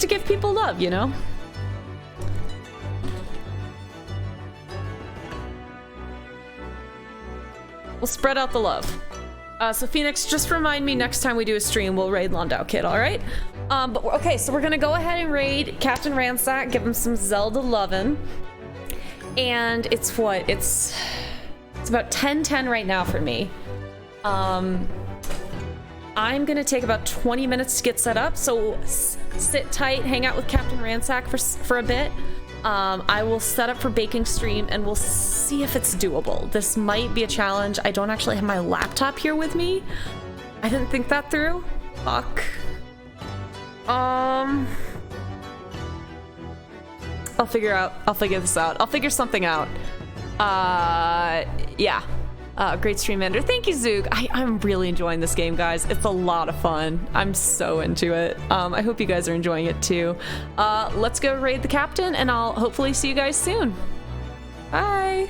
give people love, you know? We'll spread out the love. So Phoenix, just remind me next time we do a stream, we'll raid Lundaug Kid, all right? But okay, so we're gonna go ahead and raid Captain Ransack, give him some Zelda lovin'. And it's what? It's about 10:10 right now for me. I'm gonna take about 20 minutes to get set up, so sit tight, hang out with Captain Ransack for a bit. I will set up for baking stream and we'll see if it's doable. This might be a challenge. I don't actually have my laptop here with me. I didn't think that through. Fuck. I'll figure this out. I'll figure something out. Yeah. Great stream ender. Thank you, Zoog. I'm really enjoying this game, guys. It's a lot of fun. I'm so into it. I hope you guys are enjoying it too. Let's go raid the captain and I'll hopefully see you guys soon. Bye.